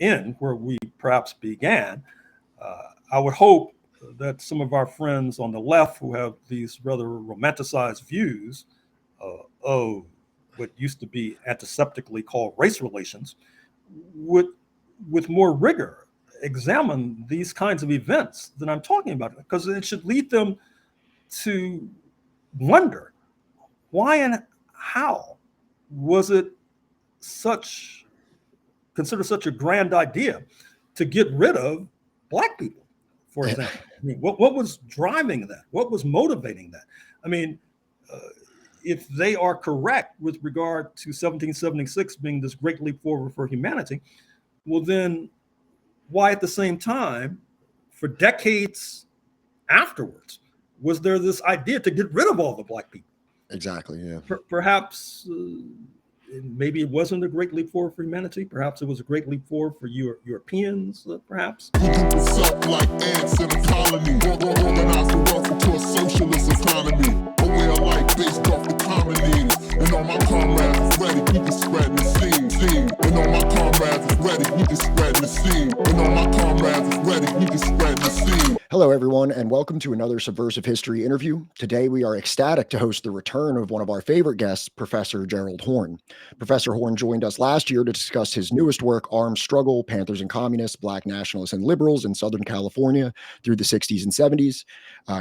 end where we perhaps began, I would hope that some of our friends on the left who have these rather romanticized views of what used to be antiseptically called race relations would, with more rigor, examine these kinds of events that I'm talking about, because it should lead them to wonder why and how was it considered such a grand idea to get rid of Black people, for example. I mean, what was driving that? What was motivating that? I mean, if they are correct with regard to 1776 being this great leap forward for humanity, well, then why at the same time, for decades afterwards, was there this idea to get rid of all the Black people? Exactly, yeah. Perhaps maybe it wasn't a great leap forward for humanity. Perhaps it was a great leap forward for Europeans, perhaps. Like ants in a colony, organize the wealth into a socialist economy. A way of life based off the common needs. And all my comrades is ready, we can spread the scene. And all my comrades is ready, we can spread the scene. And all my comrades is ready, we can spread the scene. Hello, everyone, and welcome to another Subversive History interview. Today, we are ecstatic to host the return of one of our favorite guests, Professor Gerald Horne. Professor Horne joined us last year to discuss his newest work, Armed Struggle, Panthers and Communists, Black Nationalists and Liberals in Southern California through the 60s and 70s.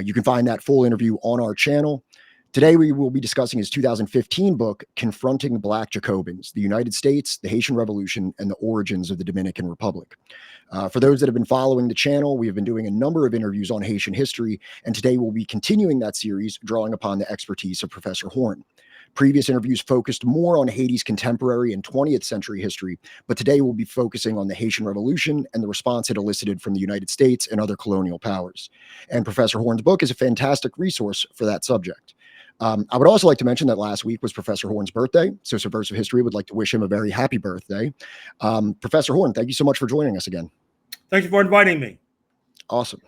You can find that full interview on our channel. Today, we will be discussing his 2015 book, Confronting Black Jacobins, the United States, the Haitian Revolution, and the Origins of the Dominican Republic. For those that have been following the channel, we have been doing a number of interviews on Haitian history, and today we'll be continuing that series, drawing upon the expertise of Professor Horne. Previous interviews focused more on Haiti's contemporary and 20th century history, but today we'll be focusing on the Haitian Revolution and the response it elicited from the United States and other colonial powers. And Professor Horne's book is a fantastic resource for that subject. I would also like to mention that last week was Professor Horne's birthday, so Subversive History would like to wish him a very happy birthday. Professor Horne, thank you so much for joining us again. Thank you for inviting me. Awesome.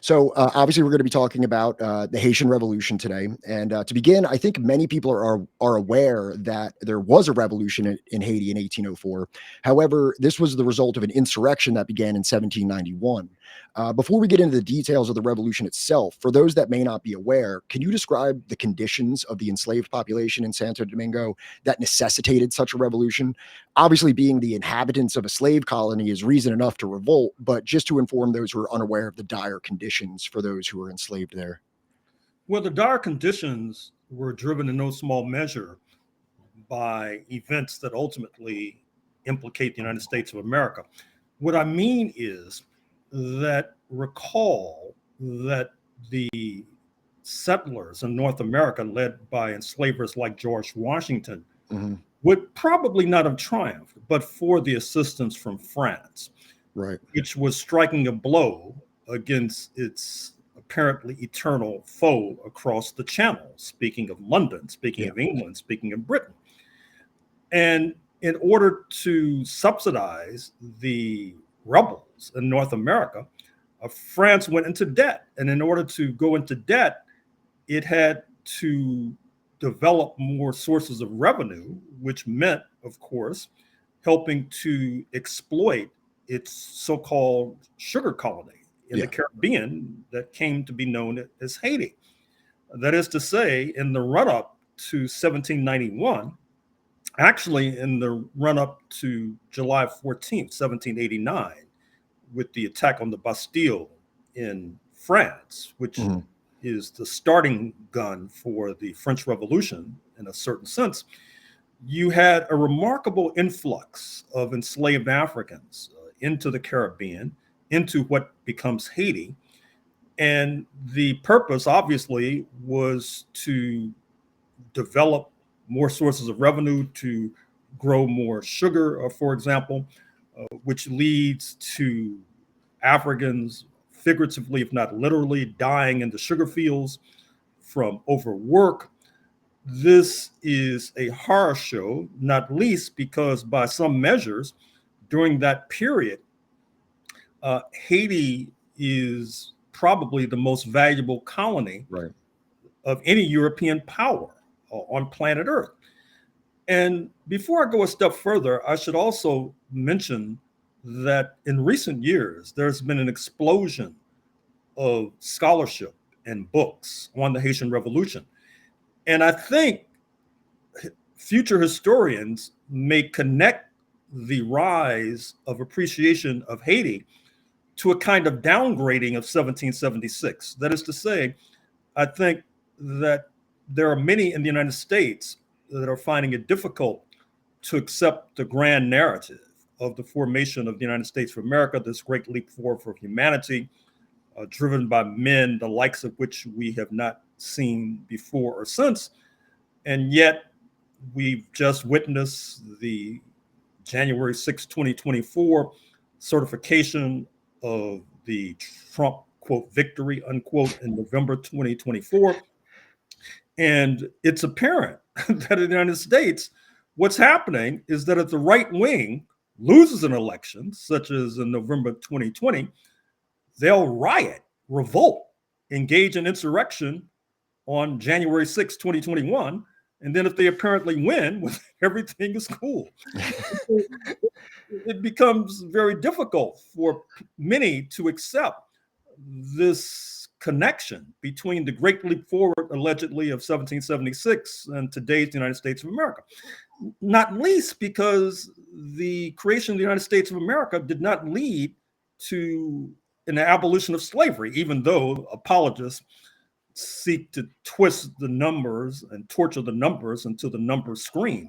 So obviously we're going to be talking about the Haitian Revolution today. And to begin, I think many people are aware that there was a revolution in Haiti in 1804. However, this was the result of an insurrection that began in 1791. Before we get into the details of the revolution itself, for those that may not be aware, can you describe the conditions of the enslaved population in Saint-Domingue that necessitated such a revolution? Obviously, being the inhabitants of a slave colony is reason enough to revolt, but just to inform those who are unaware of the dire conditions for those who were enslaved there. Well, the dire conditions were driven in no small measure by events that ultimately implicate the United States of America. What I mean is that recall that the settlers in North America, led by enslavers like George Washington, would probably not have triumphed, but for the assistance from France, right, which was striking a blow against its apparently eternal foe across the Channel, speaking of London, speaking of England, speaking of Britain. And in order to subsidize the rebels in North America, France went into debt. And in order to go into debt, it had to develop more sources of revenue, which meant, of course, helping to exploit its so-called sugar colony in the Caribbean that came to be known as Haiti. That is to say, in the run-up to 1791, actually in the run-up to July 14th, 1789, with the attack on the Bastille in France, which is the starting gun for the French Revolution in a certain sense, you had a remarkable influx of enslaved Africans into the Caribbean, into what becomes Haiti. And the purpose, obviously, was to develop more sources of revenue, to grow more sugar, for example, which leads to Africans, figuratively, if not literally, dying in the sugar fields from overwork. This is a horror show, not least because by some measures, during that period, Haiti is probably the most valuable colony of any European power on planet Earth. And before I go a step further, I should also mention that in recent years, there's been an explosion of scholarship and books on the Haitian Revolution. And I think future historians may connect the rise of appreciation of Haiti to a kind of downgrading of 1776. That is to say, I think that there are many in the United States that are finding it difficult to accept the grand narrative of the formation of the United States of America, this great leap forward for humanity, driven by men, the likes of which we have not seen before or since. And yet, we've just witnessed the January 6, 2024 certification of the Trump, quote, victory, unquote, in November 2024. And it's apparent that in the United States, what's happening is that if the right wing loses an election, such as in November 2020, they'll riot, revolt, engage in insurrection on January 6, 2021. And then if they apparently win, everything is cool. It becomes very difficult for many to accept this connection between the Great Leap Forward, allegedly, of 1776 and today's United States of America. Not least because the creation of the United States of America did not lead to an abolition of slavery, even though apologists seek to twist the numbers and torture the numbers until the numbers scream,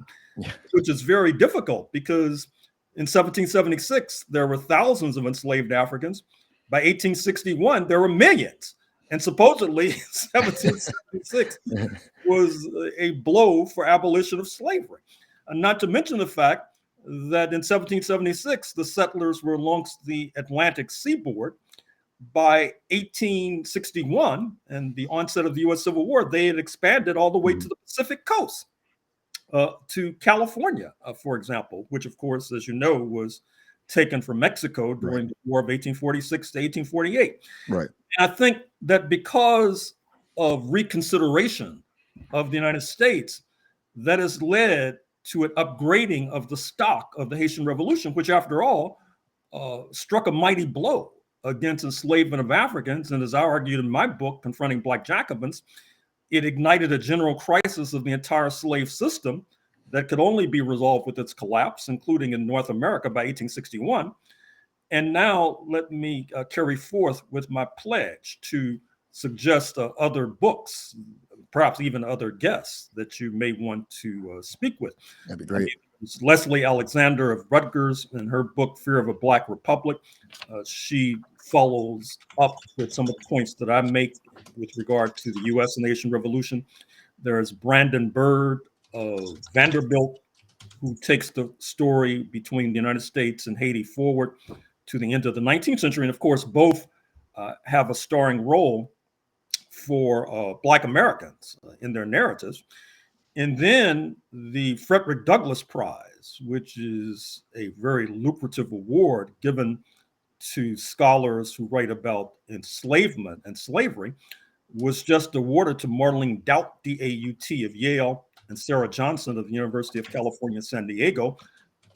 which is very difficult because in 1776, there were thousands of enslaved Africans. By 1861, there were millions. And supposedly 1776 was a blow for abolition of slavery. And not to mention the fact that in 1776, the settlers were along the Atlantic seaboard. By 1861 and the onset of the U.S. Civil War, they had expanded all the way to the Pacific coast, to California, for example, which, of course, as you know, was taken from Mexico during the War of 1846 to 1848. Right. And I think that because of reconsideration of the United States, that has led to an upgrading of the stock of the Haitian Revolution, which, after all, struck a mighty blow against enslavement of Africans. And as I argued in my book, Confronting Black Jacobins, it ignited a general crisis of the entire slave system that could only be resolved with its collapse, including in North America by 1861. And now let me carry forth with my pledge to suggest other books, perhaps even other guests that you may want to speak with. That'd be great. Leslie Alexander of Rutgers, in her book, Fear of a Black Republic, she follows up with some of the points that I make with regard to the U.S. and the Haitian Revolution. There's Brandon Bird of Vanderbilt, who takes the story between the United States and Haiti forward to the end of the 19th century. And of course, both have a starring role for Black Americans in their narratives. And then the Frederick Douglass Prize, which is a very lucrative award given to scholars who write about enslavement and slavery, was just awarded to Marlene Doubt, D-A-U-T, of Yale, and Sarah Johnson of the University of California, San Diego.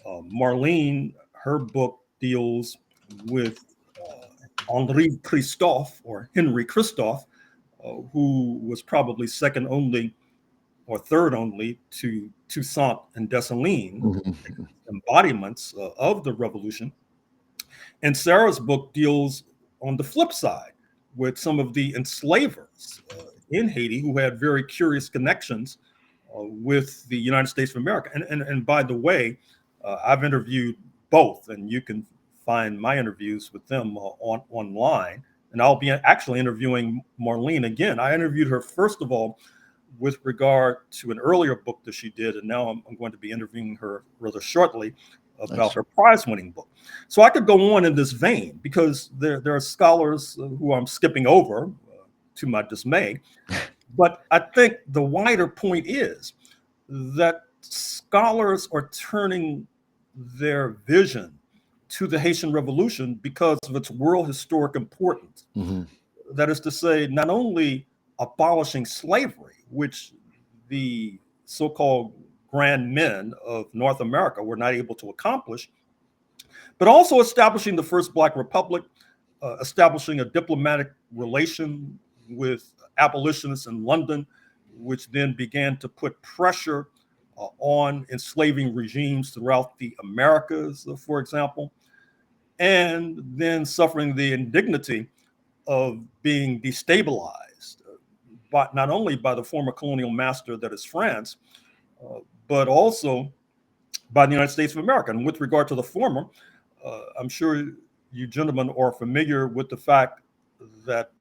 Marlene, her book deals with Henri Christophe, or Henry Christophe, who was probably second only or third only to Toussaint and Dessalines, embodiments of the revolution. And Sarah's book deals on the flip side with some of the enslavers in Haiti who had very curious connections with the United States of America. And by the way, I've interviewed both, and you can find my interviews with them online. And I'll be actually interviewing Marlene again. I interviewed her, first of all, with regard to an earlier book that she did, and now I'm going to be interviewing her rather shortly about her prize-winning book. So I could go on in this vein because there are scholars who I'm skipping over, to my dismay. But I think the wider point is that scholars are turning their vision to the Haitian Revolution because of its world historic importance. That is to say, not only abolishing slavery, which the so-called grand men of North America were not able to accomplish, but also establishing the first Black Republic, establishing a diplomatic relation with abolitionists in London, which then began to put pressure on enslaving regimes throughout the Americas, for example, and then suffering the indignity of being destabilized, but not only by the former colonial master that is France, but also by the United States of America. And with regard to the former, I'm sure you gentlemen are familiar with the fact that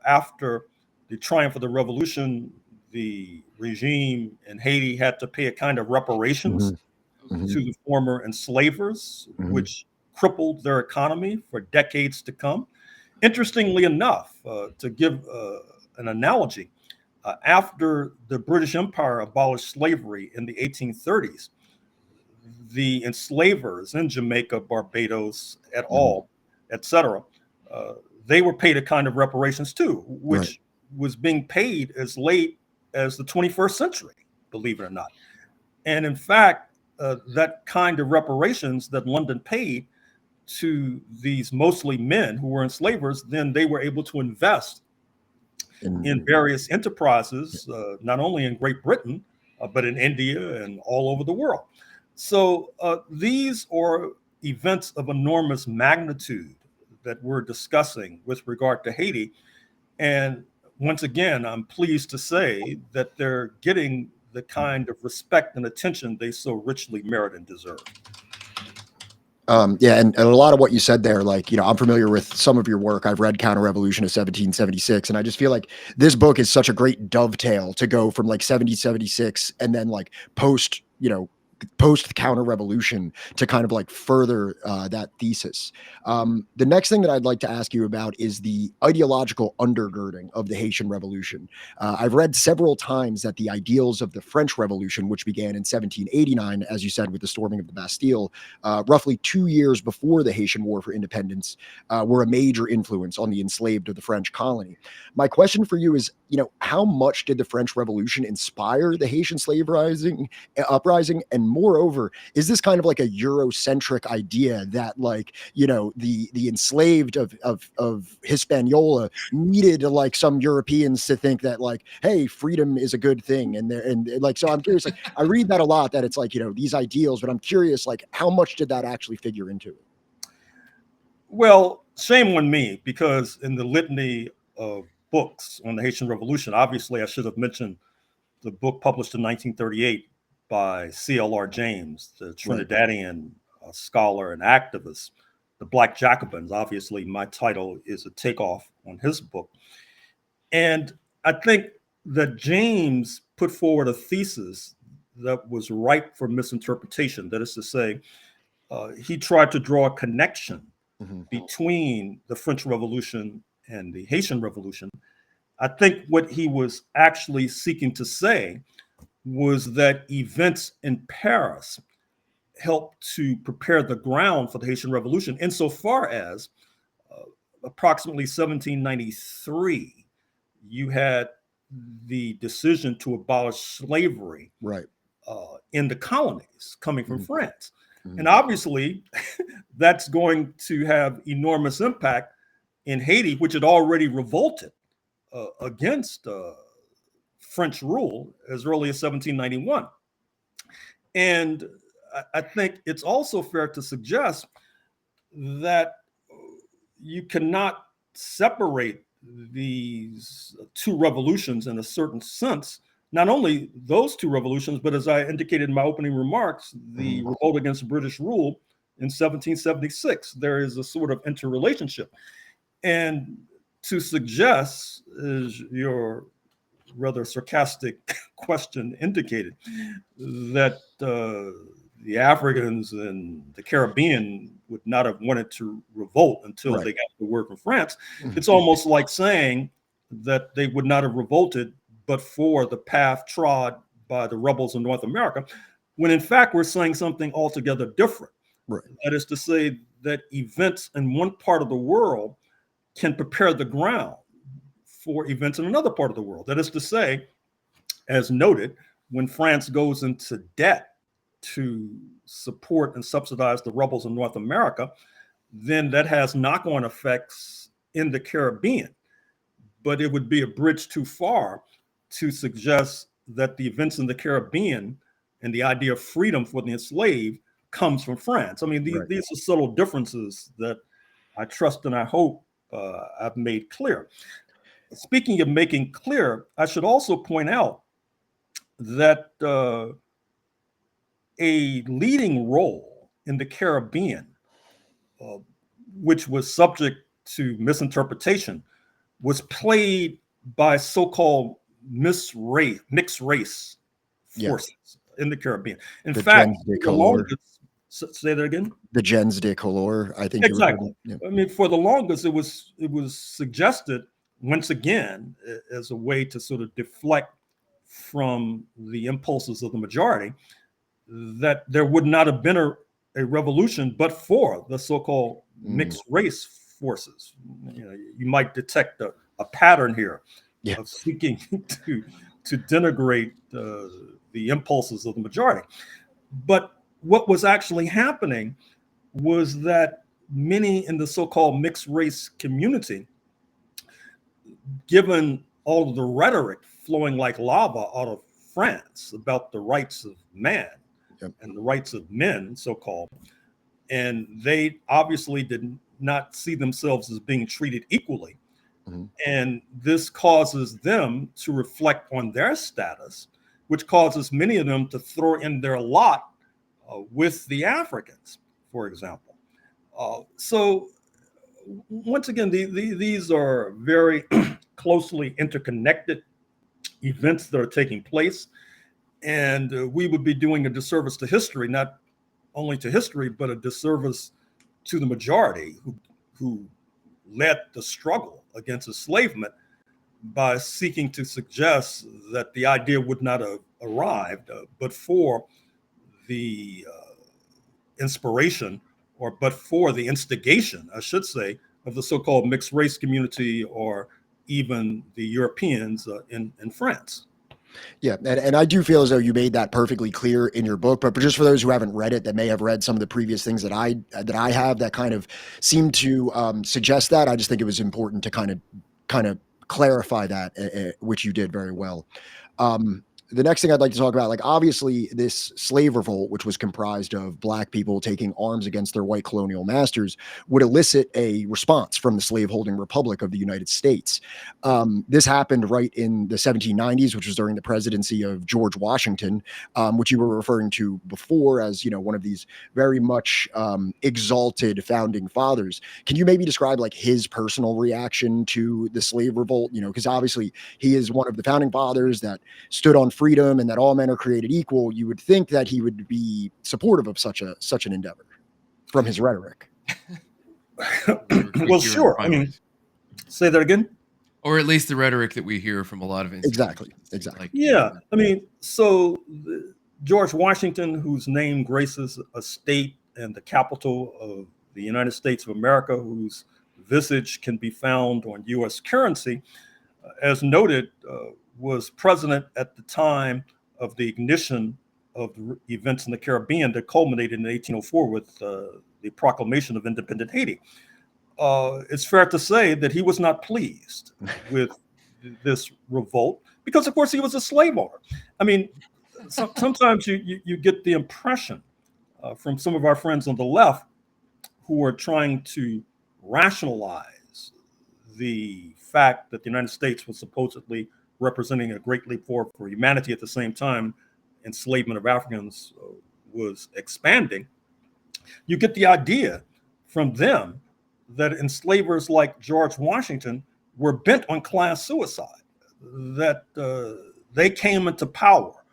after the triumph of the revolution, the regime in Haiti had to pay a kind of reparations to the former enslavers, which crippled their economy for decades to come. Interestingly enough, to give an analogy, after the British Empire abolished slavery in the 1830s, the enslavers in Jamaica, Barbados, et al., etc., they were paid a kind of reparations too, which was being paid as late as the 21st century, believe it or not. And in fact, that kind of reparations that London paid to these mostly men who were enslavers, then they were able to invest in various enterprises, not only in Great Britain, but in India and all over the world. So these are events of enormous magnitude that we're discussing with regard to Haiti. And once again, I'm pleased to say that they're getting the kind of respect and attention they so richly merit and deserve. Yeah, and a lot of what you said there, like, you know, I'm familiar with some of your work. I've read Counter-Revolution of 1776, and I just feel like this book is such a great dovetail to go from like 1776 and then like post counter-revolution to kind of like further that thesis. The next thing that I'd like to ask you about is the ideological undergirding of the Haitian Revolution. I've read several times that the ideals of the French Revolution, which began in 1789, as you said, with the storming of the Bastille, roughly 2 years before the Haitian War for Independence, were a major influence on the enslaved of the French colony. My question for you is, you know, how much did the French Revolution inspire the Haitian slave uprising? And moreover, is this kind of like a Eurocentric idea that, like, you know, the enslaved of Hispaniola needed like some Europeans to think that like, hey, freedom is a good thing, and like, so I'm curious, like, I read that a lot, that it's like, you know, these ideals, but I'm curious, like, how much did that actually figure into it? Well, shame on me, because in the litany of books on the Haitian Revolution, obviously I should have mentioned the book published in 1938 by C.L.R. James, the Trinidadian scholar and activist, The Black Jacobins. Obviously, my title is a takeoff on his book. And I think that James put forward a thesis that was ripe for misinterpretation. That is to say, he tried to draw a connection between the French Revolution and the Haitian Revolution. I think what he was actually seeking to say was that events in Paris helped to prepare the ground for the Haitian Revolution, insofar as approximately 1793, you had the decision to abolish slavery in the colonies coming from France. And obviously, that's going to have enormous impact in Haiti, which had already revolted against French rule as early as 1791. And I think it's also fair to suggest that you cannot separate these two revolutions in a certain sense. Not only those two revolutions, but as I indicated in my opening remarks, the revolt against British rule in 1776, there is a sort of interrelationship. And to suggest, as your rather sarcastic question indicated, that the Africans and the Caribbean would not have wanted to revolt until they got the word from France, it's almost like saying that they would not have revolted but for the path trod by the rebels in North America, when in fact we're saying something altogether different. That is to say that events in one part of the world can prepare the ground for events in another part of the world. That is to say, as noted, when France goes into debt to support and subsidize the rebels in North America, then that has knock-on effects in the Caribbean. But it would be a bridge too far to suggest that the events in the Caribbean and the idea of freedom for the enslaved comes from France. I mean, these are subtle differences that I trust and I hope I've made clear. Speaking of making clear, I should also point out that a leading role in the Caribbean, which was subject to misinterpretation, was played by so-called mixed race forces in the Caribbean. In fact, the longest, say that again. The gens de couleur, I think. Exactly. I mean, for the longest, it was suggested once again as a way to sort of deflect from the impulses of the majority that there would not have been a revolution but for the so-called mixed race forces. You know, you might detect a pattern here of seeking to denigrate the impulses of the majority. But what was actually happening was that many in the so-called mixed race community, given all of the rhetoric flowing like lava out of France about the rights of man and the rights of men, so-called, and they obviously did not see themselves as being treated equally. And this causes them to reflect on their status, which causes many of them to throw in their lot with the Africans, for example. So once again, these are very closely interconnected events that are taking place. And we would be doing a disservice to history, not only to history, but a disservice to the majority who led the struggle against enslavement by seeking to suggest that the idea would not have arrived but for the inspiration, or but for the instigation, I should say, of the so-called mixed race community or even the Europeans in France. Yeah, and I do feel as though you made that perfectly clear in your book. But just for those who haven't read it, that may have read some of the previous things that I have that kind of seem to suggest that, I just think it was important to kind of clarify that, which you did very well. The next thing I'd like to talk about, like obviously this slave revolt, which was comprised of Black people taking arms against their white colonial masters, would elicit a response from the slaveholding Republic of the United States. This happened right in the 1790s, which was during the presidency of George Washington, which you were referring to before as, you know, one of these very much exalted founding fathers. Can you maybe describe like his personal reaction to the slave revolt? You know, because obviously he is one of the founding fathers that stood on freedom and that all men are created equal. You would think that he would be supportive of such an endeavor from his rhetoric. Well, sure. I mean, say that again. Or at least the rhetoric that we hear from a lot of institutions. Exactly. Like, yeah. I mean, so George Washington, whose name graces a state and the capital of the United States of America, whose visage can be found on U.S. currency, as noted, was president at the time of the ignition of the events in the Caribbean that culminated in 1804 with the proclamation of independent Haiti. It's fair to say that he was not pleased with this revolt because, of course, he was a slave owner. I mean, sometimes you get the impression from some of our friends on the left who are trying to rationalize the fact that the United States was supposedly representing a great leap forward for humanity. At the same time, enslavement of Africans was expanding. You get the idea from them that enslavers like George Washington were bent on class suicide, that they came into power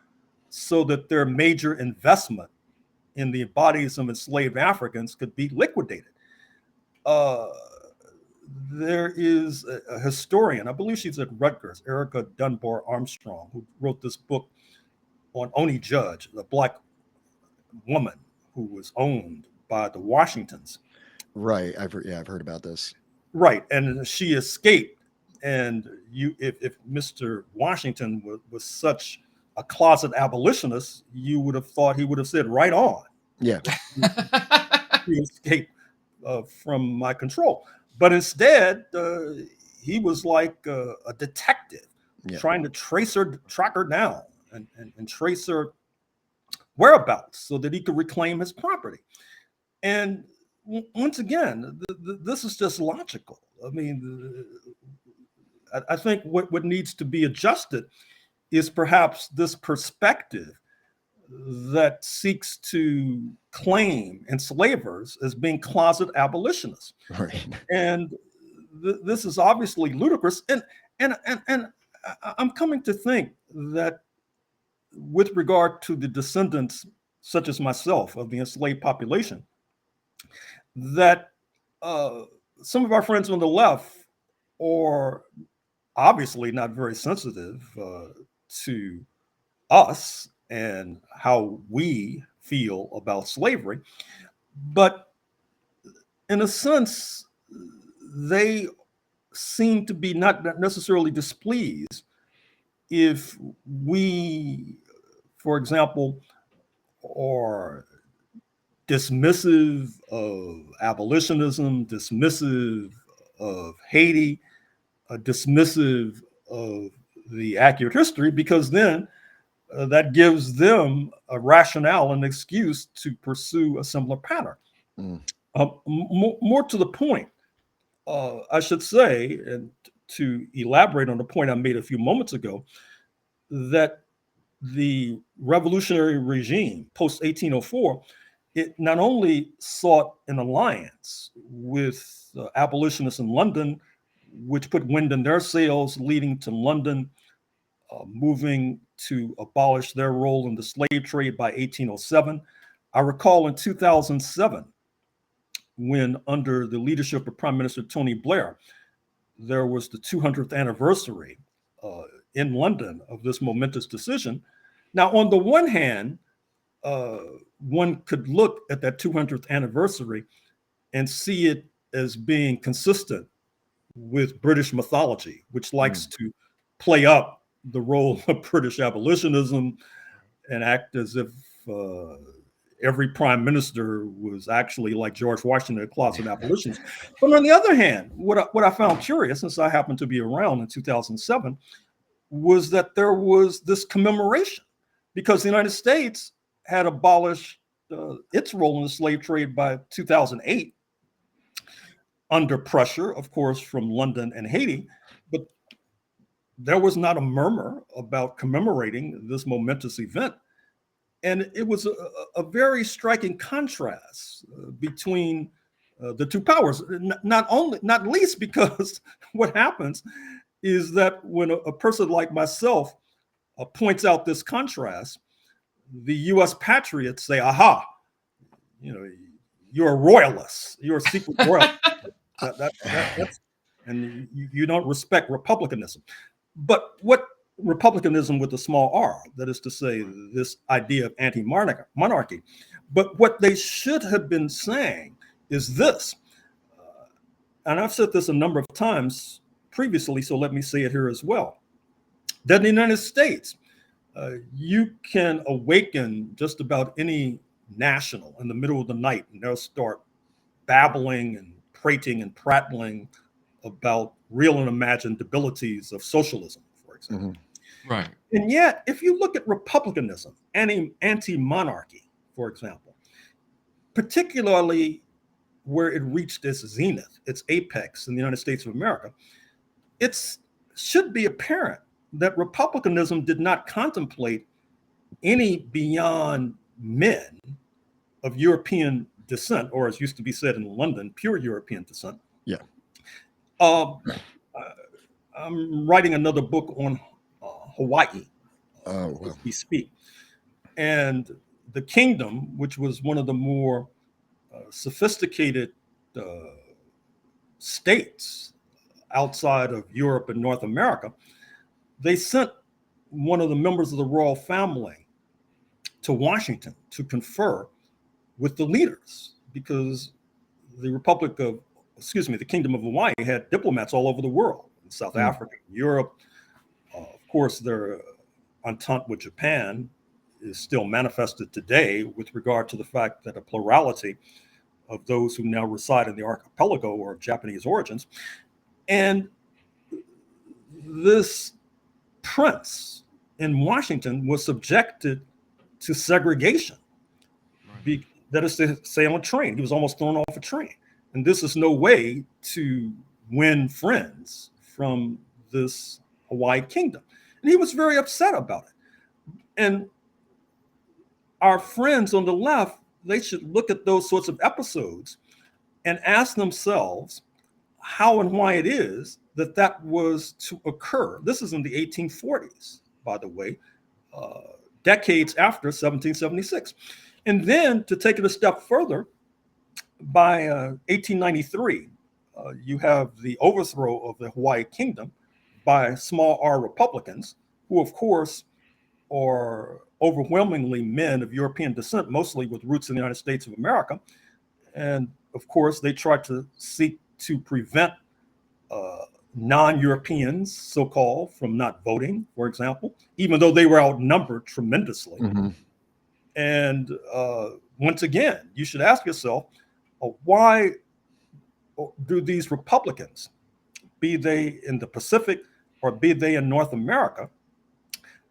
so that their major investment in the bodies of enslaved Africans could be liquidated. There is a historian, I believe she's at Rutgers, Erica Dunbar Armstrong, who wrote this book on Oni Judge, the Black woman who was owned by the Washingtons. Right. I've heard about this. Right. And she escaped. And if Mr. Washington was such a closet abolitionist, you would have thought he would have said, right on. Yeah. to escape from my control. But instead, he was like a detective trying to track her down and trace her whereabouts so that he could reclaim his property. And once again, this is just logical. I mean, I think what needs to be adjusted is perhaps this perspective that seeks to claim enslavers as being closet abolitionists. Right. And this is obviously ludicrous. And I'm coming to think that with regard to the descendants, such as myself, of the enslaved population, that some of our friends on the left are obviously not very sensitive to us and how we feel about slavery. But in a sense, they seem to be not necessarily displeased if we, for example, are dismissive of abolitionism, dismissive of Haiti, dismissive of the accurate history, because then that gives them a rationale and excuse to pursue a similar pattern. More to the point, I should say, and to elaborate on the point I made a few moments ago, that the revolutionary regime post 1804, it not only sought an alliance with abolitionists in London, which put wind in their sails, leading to London moving to abolish their role in the slave trade by 1807. I recall in 2007, when under the leadership of Prime Minister Tony Blair, there was the 200th anniversary in London of this momentous decision. Now, on the one hand, one could look at that 200th anniversary and see it as being consistent with British mythology, which likes to play up the role of British abolitionism and act as if every prime minister was actually like George Washington, a closet abolitionist. But on the other hand, what I found curious, since I happened to be around in 2007, was that there was this commemoration, because the United States had abolished its role in the slave trade by 2008, under pressure, of course, from London and Haiti. But there was not a murmur about commemorating this momentous event. And it was a very striking contrast between the two powers, not least because what happens is that when a person like myself points out this contrast, the US patriots say, aha, you're a royalist, you're a secret royalist. That's, and you don't respect republicanism. But what republicanism with a small r, that is to say, this idea of anti-monarchy. But what they should have been saying is this, and I've said this a number of times previously, so let me say it here as well, that in the United States, you can awaken just about any national in the middle of the night, and they'll start babbling and prating and prattling about real and imagined debilities of socialism, for example. Right. And yet, if you look at republicanism, anti-monarchy, for example, particularly where it reached its zenith, its apex in the United States of America, it should be apparent that republicanism did not contemplate any beyond men of European descent, or as used to be said in London, pure European descent. Yeah. I'm writing another book on Hawaii as we speak. And the kingdom, which was one of the more sophisticated states outside of Europe and North America, they sent one of the members of the royal family to Washington to confer with the leaders, because the Kingdom of Hawaii had diplomats all over the world, in South Africa, Europe. Of course, their entente with Japan is still manifested today with regard to the fact that a plurality of those who now reside in the archipelago are of Japanese origins. And this prince in Washington was subjected to segregation. That is to say, on a train. He was almost thrown off a train. And this is no way to win friends from this Hawaii kingdom. And he was very upset about it. And our friends on the left, they should look at those sorts of episodes and ask themselves how and why it is that that was to occur. This is in the 1840s, by the way, decades after 1776. And then to take it a step further, by 1893, you have the overthrow of the Hawaii kingdom by small r Republicans, who of course are overwhelmingly men of European descent, mostly with roots in the United States of America. And of course, they tried to seek to prevent non-Europeans, so-called, from not voting, for example, even though they were outnumbered tremendously. Mm-hmm. And once again, you should ask yourself, why do these Republicans, be they in the Pacific or be they in North America,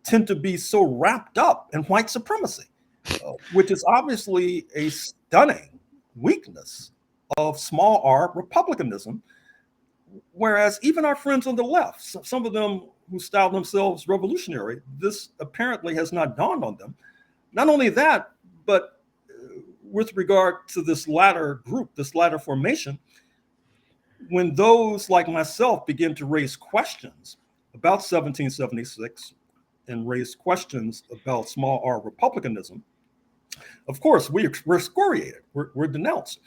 tend to be so wrapped up in white supremacy, which is obviously a stunning weakness of small r Republicanism, whereas even our friends on the left, some of them who style themselves revolutionary, this apparently has not dawned on them. Not only that, but with regard to this latter group, this latter formation, when those like myself begin to raise questions about 1776 and raise questions about small r Republicanism, of course, we're excoriated, we're denounced.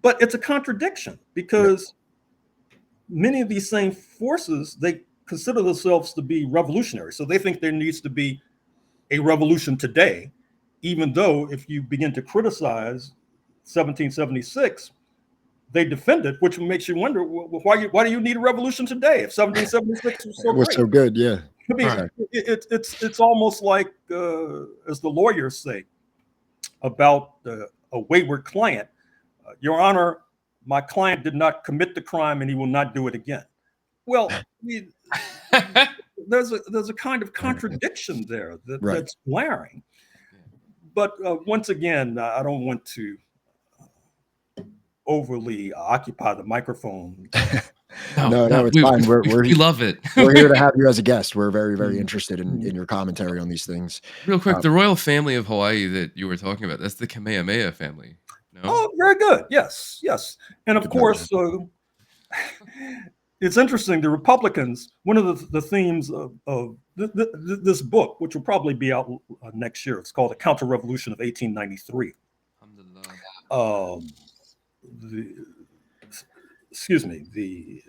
But it's a contradiction because many of these same forces, they consider themselves to be revolutionary. So they think there needs to be a revolution today, even though if you begin to criticize 1776, they defend it, which makes you wonder, why do you need a revolution today if 1776 was so great? So good, yeah. I mean, it's almost like, as the lawyers say about a wayward client, Your Honor, my client did not commit the crime and he will not do it again. Well, there's a kind of contradiction there that's glaring. But once again, I don't want to overly occupy the microphone. No, it's fine. We love it. We're here to have you as a guest. We're very, very interested in your commentary on these things. Real quick, the royal family of Hawaii that you were talking about, that's the Kamehameha family. No? Oh, very good. Yes. And of course, it's interesting. The Republicans, one of the themes of this book, which will probably be out next year, it's called The Counter-Revolution of 1893. The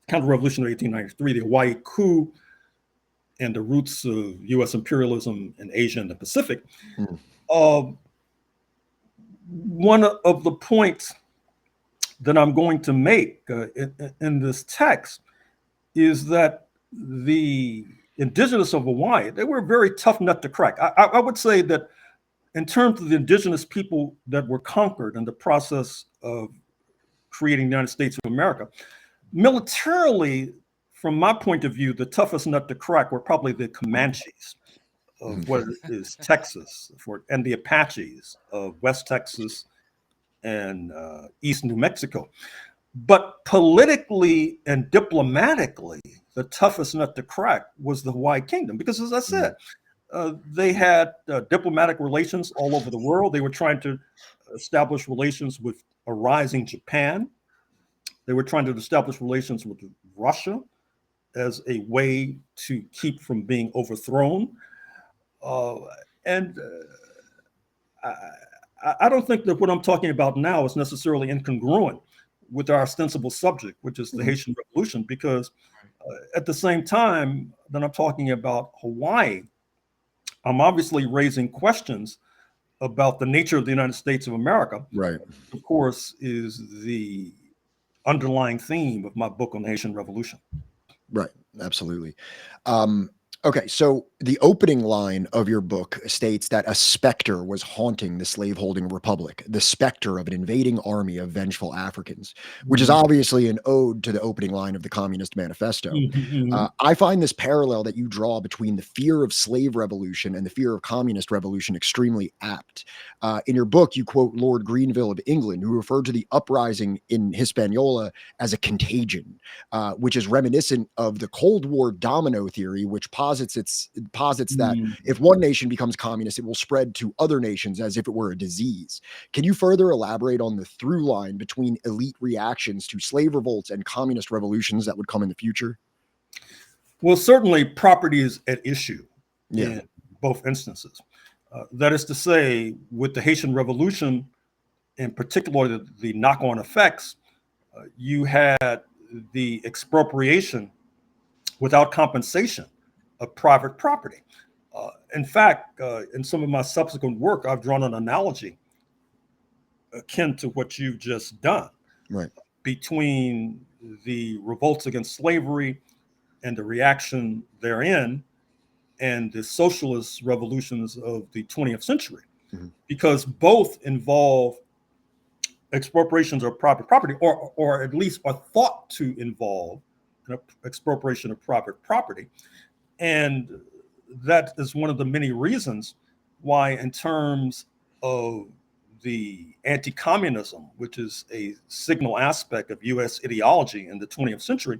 Counter-Revolution of 1893, the Hawaii coup, and the roots of U.S. imperialism in Asia and the Pacific. One of the points that I'm going to make in this text is that the indigenous of Hawaii, they were a very tough nut to crack. I would say that in terms of the indigenous people that were conquered in the process of creating the United States of America, militarily, from my point of view, the toughest nut to crack were probably the Comanches of what is Texas, and the Apaches of West Texas and East New Mexico. But politically and diplomatically, the toughest nut to crack was the Hawaii Kingdom, because as I said, they had diplomatic relations all over the world. They were trying to establish relations with a rising Japan. They were trying to establish relations with Russia as a way to keep from being overthrown. And I don't think that what I'm talking about now is necessarily incongruent with our ostensible subject, which is the Haitian Revolution, because at the same time that I'm talking about Hawaii, I'm obviously raising questions about the nature of the United States of America. Right. Of course, is the underlying theme of my book on the Haitian Revolution. Right. Absolutely. Okay. So The opening line of your book states that a specter was haunting the slaveholding republic, the specter of an invading army of vengeful Africans, which is obviously an ode to the opening line of the Communist Manifesto. I find this parallel that you draw between the fear of slave revolution and the fear of communist revolution extremely apt. In your book, you quote Lord Grenville of England, who referred to the uprising in Hispaniola as a contagion, which is reminiscent of the Cold War domino theory, which posits that if one nation becomes communist, it will spread to other nations as if it were a disease. Can you further elaborate on the through line between elite reactions to slave revolts and communist revolutions that would come in the future? Well, certainly property is at issue in both instances. That is to say, with the Haitian Revolution, in particular, the knock-on effects, you had the expropriation without compensation of private property. In fact, in some of my subsequent work, I've drawn an analogy akin to what you've just done, between the revolts against slavery and the reaction therein and the socialist revolutions of the 20th century, because both involve expropriations of private property, or at least are thought to involve an expropriation of private property. And that is one of the many reasons why, in terms of the anti-communism, which is a signal aspect of US ideology in the 20th century,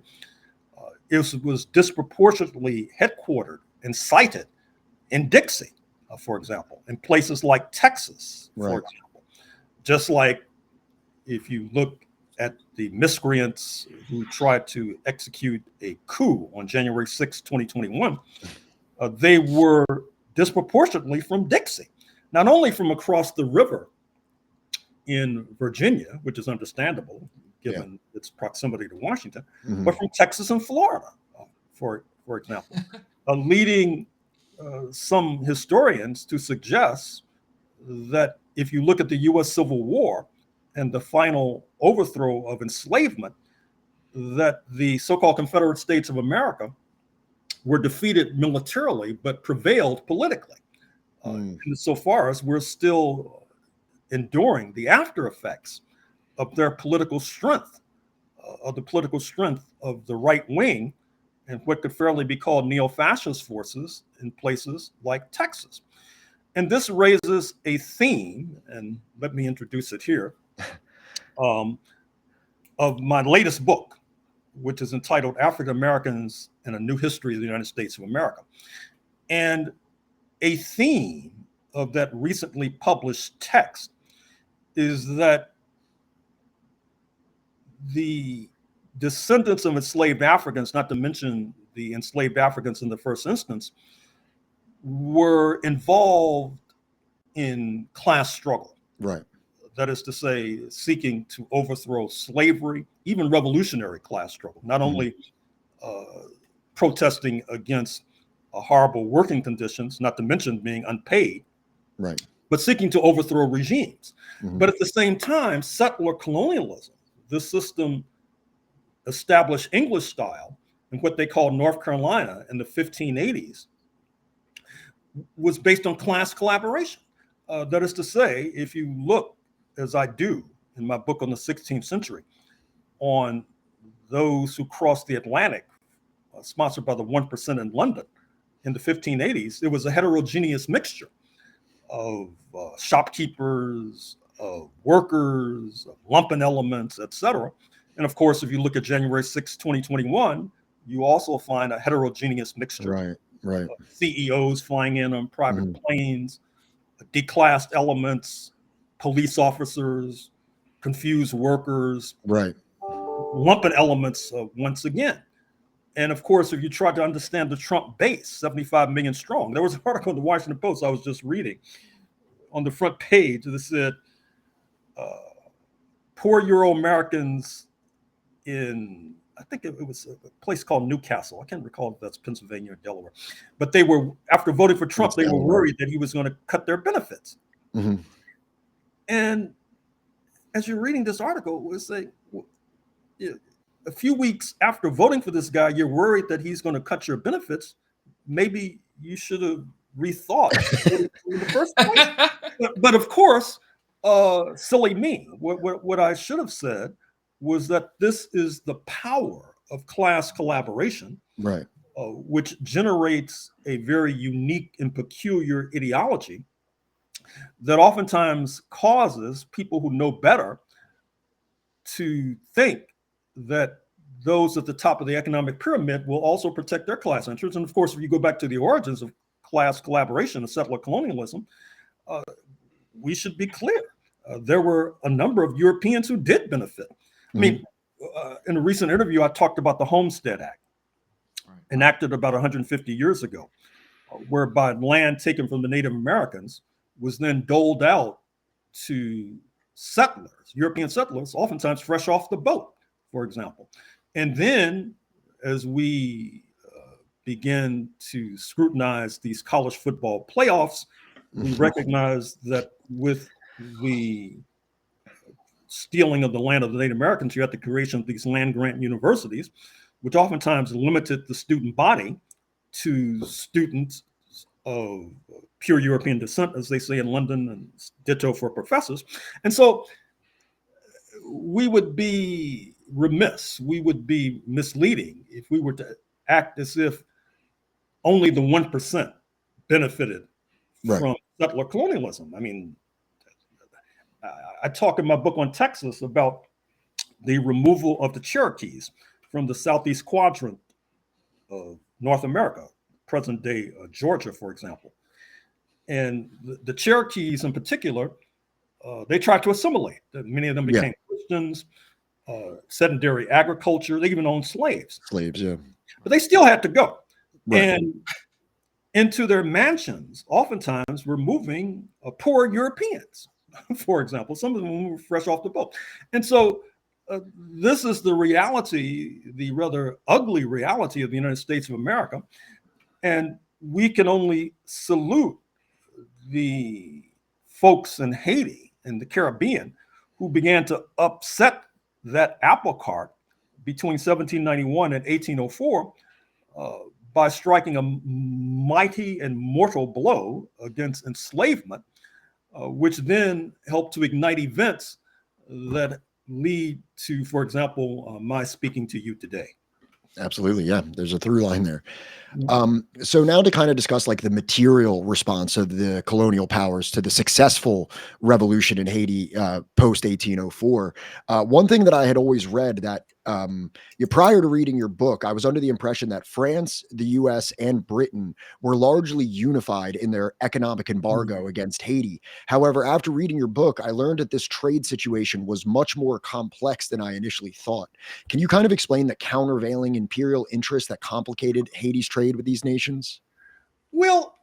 it was disproportionately headquartered and cited in Dixie, for example, in places like Texas, for example. Just like if you look at the miscreants who tried to execute a coup on January 6, 2021, they were disproportionately from Dixie, not only from across the river in Virginia, which is understandable given its proximity to Washington, but from Texas and Florida, for example, leading some historians to suggest that if you look at the US Civil War and the final overthrow of enslavement, that the so-called Confederate States of America were defeated militarily, but prevailed politically. Insofar as we're still enduring the after effects of their political strength, of the political strength of the right wing and what could fairly be called neo-fascist forces in places like Texas. And this raises a theme, and let me introduce it here, of my latest book, which is entitled African Americans and a New History of the United States of America. And a theme of that recently published text is that the descendants of enslaved Africans, not to mention the enslaved Africans in the first instance, were involved in class struggle. That is to say, seeking to overthrow slavery, even revolutionary class struggle, not only protesting against horrible working conditions, not to mention being unpaid, but seeking to overthrow regimes. But at the same time, settler colonialism, this system established English style in what they called North Carolina in the 1580s, was based on class collaboration. That is to say, if you look, as I do in my book on the 16th century, on those who crossed the Atlantic, sponsored by the 1% in London in the 1580s, it was a heterogeneous mixture of shopkeepers, of workers, of lumpen elements, etc. And of course, if you look at January 6, 2021, you also find a heterogeneous mixture. Of CEOs flying in on private planes, declassed elements, police officers, confused workers, lumpen elements once again. And of course, if you try to understand the Trump base, 75 million strong, there was an article in the Washington Post I was just reading on the front page that said, poor Euro-Americans in, I think it was a place called Newcastle. I can't recall if that's Pennsylvania or Delaware. But they were, after voting for Trump, they were worried that he was going to cut their benefits. And as you're reading this article, it was like, a few weeks after voting for this guy, you're worried that he's going to cut your benefits. Maybe you should have rethought in the first place. But of course, silly me. What I should have said was that this is the power of class collaboration, Right. which generates a very unique and peculiar ideology that oftentimes causes people who know better to think that those at the top of the economic pyramid will also protect their class interests. And of course, if you go back to the origins of class collaboration and settler colonialism, we should be clear. There were a number of Europeans who did benefit. I mean, in a recent interview, I talked about the Homestead Act, enacted about 150 years ago, whereby land taken from the Native Americans was then doled out to settlers, European settlers, oftentimes fresh off the boat, for example. And then as we begin to scrutinize these college football playoffs, we recognize that with the stealing of the land of the Native Americans, you had the creation of these land grant universities, which oftentimes limited the student body to students of pure European descent, as they say in London, and ditto for professors. And so we would be remiss, we would be misleading if we were to act as if only the 1% benefited from settler colonialism. I mean, I talk in my book on Texas about the removal of the Cherokees from the southeast quadrant of North America, present day Georgia, for example. And the Cherokees in particular, they tried to assimilate. Many of them became Christians, sedentary agriculture. They even owned slaves. Slaves, yeah. But they still had to go. And into their mansions, oftentimes were moving poor Europeans, for example. Some of them were fresh off the boat. And so this is the reality, the rather ugly reality of the United States of America. And we can only salute the folks in Haiti and the Caribbean who began to upset that apple cart between 1791 and 1804 by striking a mighty and mortal blow against enslavement, which then helped to ignite events that lead to, for example, my speaking to you today. Absolutely. Yeah. There's a through line there. So now to kind of discuss like the material response of the colonial powers to the successful revolution in Haiti post 1804. One thing that I had always read that prior to reading your book, I was under the impression that France, the US, and Britain were largely unified in their economic embargo against Haiti. However, after reading your book, I learned that this trade situation was much more complex than I initially thought. Can you kind of explain the countervailing imperial interests that complicated Haiti's trade with these nations? Well,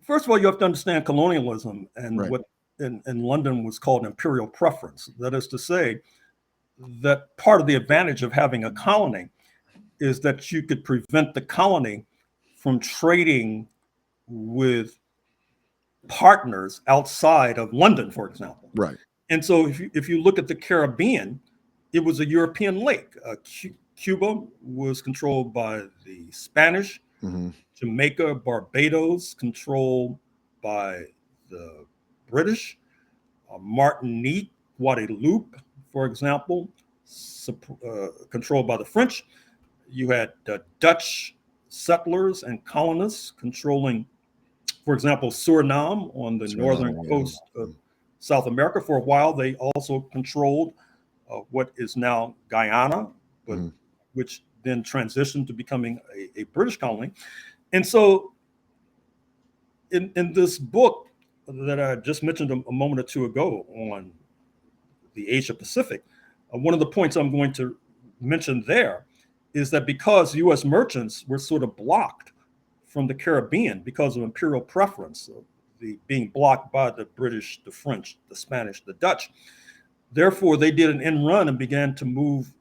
first of all, you have to understand colonialism and what in London was called imperial preference. That is to say, that part of the advantage of having a colony is that you could prevent the colony from trading with partners outside of London, for example. Right. And so if you look at the Caribbean, it was a European lake. Cuba was controlled by the Spanish, Jamaica, Barbados controlled by the British, Martinique, Guadeloupe, for example, controlled by the French. You had Dutch settlers and colonists controlling, for example, Suriname on the northern coast of South America. For a while, they also controlled what is now Guyana, but which then transitioned to becoming a British colony. And so in this book that I just mentioned a moment or two ago on the Asia Pacific, one of the points I'm going to mention there is that because U.S. merchants were sort of blocked from the Caribbean because of imperial preference, being blocked by the British, the French, the Spanish, the Dutch. Therefore, they did an end run and began to move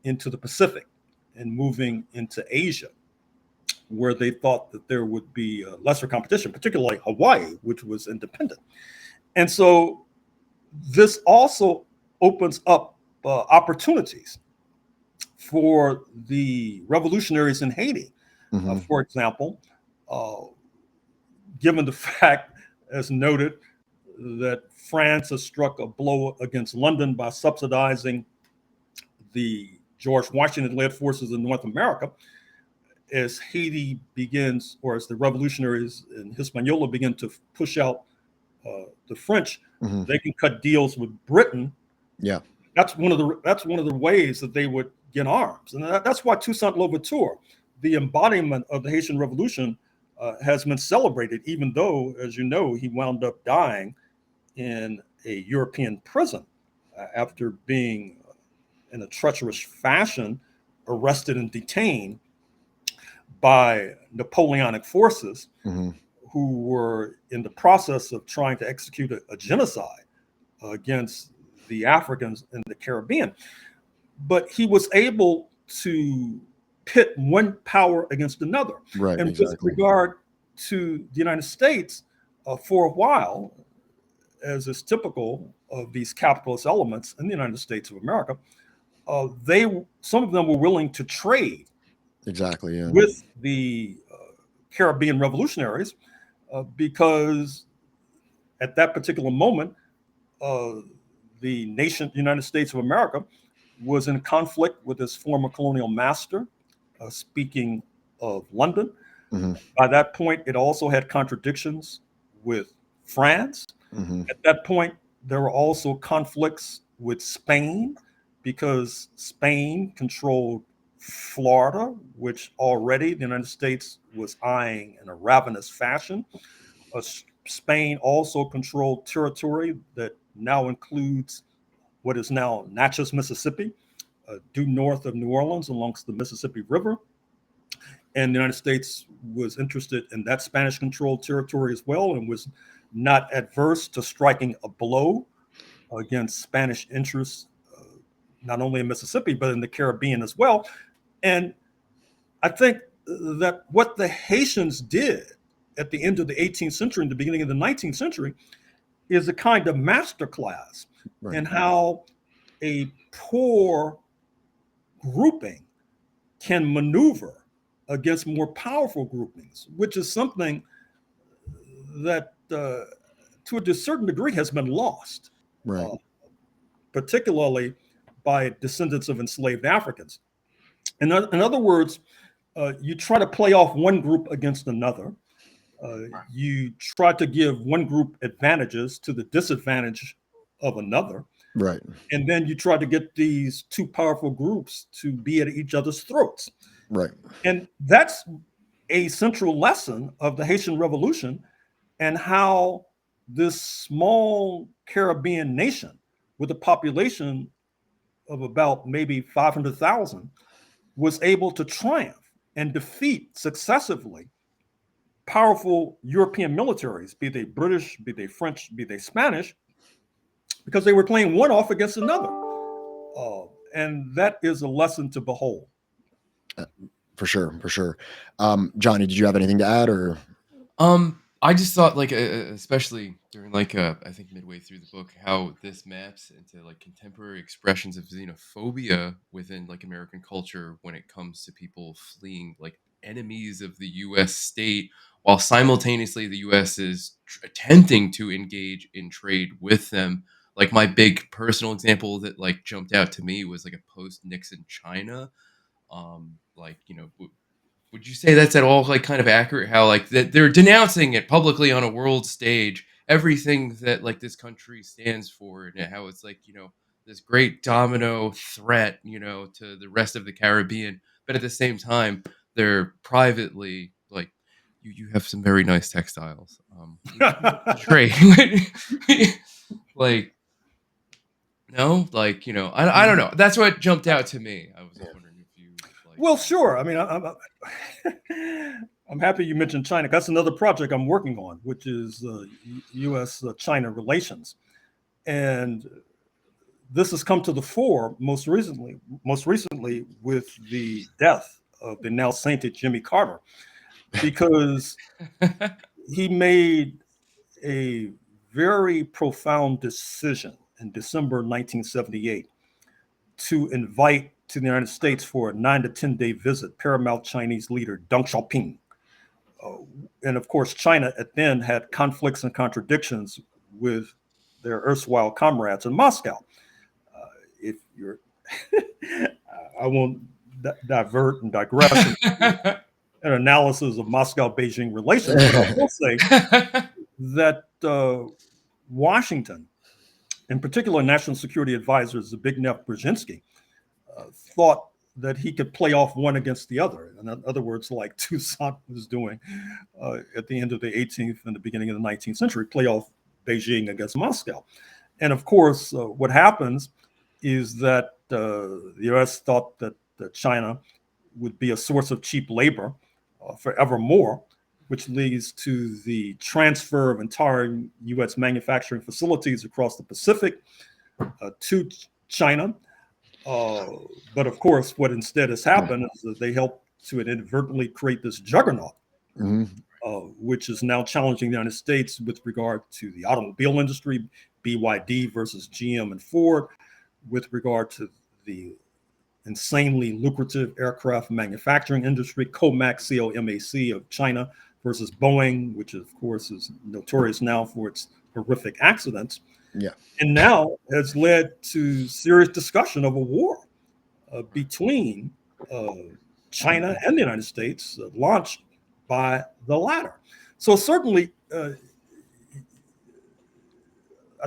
into the Pacific and moving into Asia, where they thought that there would be lesser competition, particularly Hawaii, which was independent. And so this also opens up opportunities for the revolutionaries in Haiti. For example, given the fact, as noted, that France has struck a blow against London by subsidizing the George Washington-led forces in North America, as Haiti begins, or as the revolutionaries in Hispaniola begin to push out the French, they can cut deals with Britain. Yeah, that's one of the ways that they would get arms, and that's why Toussaint Louverture, the embodiment of the Haitian Revolution, has been celebrated, even though, as you know, he wound up dying in a European prison after being, in a treacherous fashion, arrested and detained by Napoleonic forces who were in the process of trying to execute a genocide against the Africans in the Caribbean. But he was able to pit one power against another. Right, and exactly. With regard to the United States, for a while, as is typical of these capitalist elements in the United States of America, some of them were willing to trade with the Caribbean revolutionaries because at that particular moment, the nation, United States of America, was in conflict with its former colonial master, speaking of London. By that point, it also had contradictions with France. At that point, there were also conflicts with Spain because Spain controlled Florida, which already the United States was eyeing in a ravenous fashion. Spain also controlled territory that now includes what is now Natchez, Mississippi, due north of New Orleans along the Mississippi River. And the United States was interested in that Spanish-controlled territory as well, and was not adverse to striking a blow against Spanish interests, not only in Mississippi, but in the Caribbean as well. And I think that what the Haitians did at the end of the 18th century and the beginning of the 19th century is a kind of masterclass in how a poor grouping can maneuver against more powerful groupings, which is something that to a certain degree has been lost, particularly by descendants of enslaved Africans. In other words, you try to play off one group against another. You try to give one group advantages to the disadvantage of another. Right. And then you try to get these two powerful groups to be at each other's throats. Right. And that's a central lesson of the Haitian Revolution, and how this small Caribbean nation with a population of about maybe 500,000 was able to triumph and defeat successively powerful European militaries, be they British, be they French, be they Spanish, because they were playing one off against another. And that is a lesson to behold. For sure, for sure. Johnny, did you have anything to add, or? I just thought, like, especially during, like, I think midway through the book, how this maps into, like, contemporary expressions of xenophobia within, like, American culture when it comes to people fleeing, like, enemies of the U.S. state, while simultaneously the U.S. is attempting to engage in trade with them. Like, my big personal example that, like, jumped out to me was, like, a post-Nixon China. Like, would you say that's at all, like, kind of accurate? How, like, that they're denouncing it publicly on a world stage, everything that, like, this country stands for, and how it's like, this great domino threat, to the rest of the Caribbean. But at the same time, they're privately, like, you have some very nice textiles. Trade, like, no, like, I don't know. That's what jumped out to me. I was wondering if you, like. Well, sure. I mean, I'm happy you mentioned China. That's another project I'm working on, which is U.S.-China relations, and this has come to the fore most recently with the death of the now sainted Jimmy Carter, because he made a very profound decision in December 1978 to invite to the United States for a 9 to 10 day visit paramount Chinese leader Deng Xiaoping, And of course, China at then had conflicts and contradictions with their erstwhile comrades in Moscow. If you're, I won't divert and digress into an analysis of Moscow-Beijing relations, but I will say that Washington, in particular National Security Advisor Zbigniew Brzezinski, thought that he could play off one against the other. In other words, like Toussaint was doing at the end of the 18th and the beginning of the 19th century, play off Beijing against Moscow. And of course, what happens is that the US thought that China would be a source of cheap labor forevermore, which leads to the transfer of entire US manufacturing facilities across the Pacific to China. But of course, what instead has happened is that they helped to inadvertently create this juggernaut, which is now challenging the United States with regard to the automobile industry, BYD versus GM and Ford, with regard to the insanely lucrative aircraft manufacturing industry, COMAC, COMAC of China versus Boeing, which of course is notorious now for its horrific accidents. Yeah. And now has led to serious discussion of a war between China and the United States, launched by the latter. So certainly, I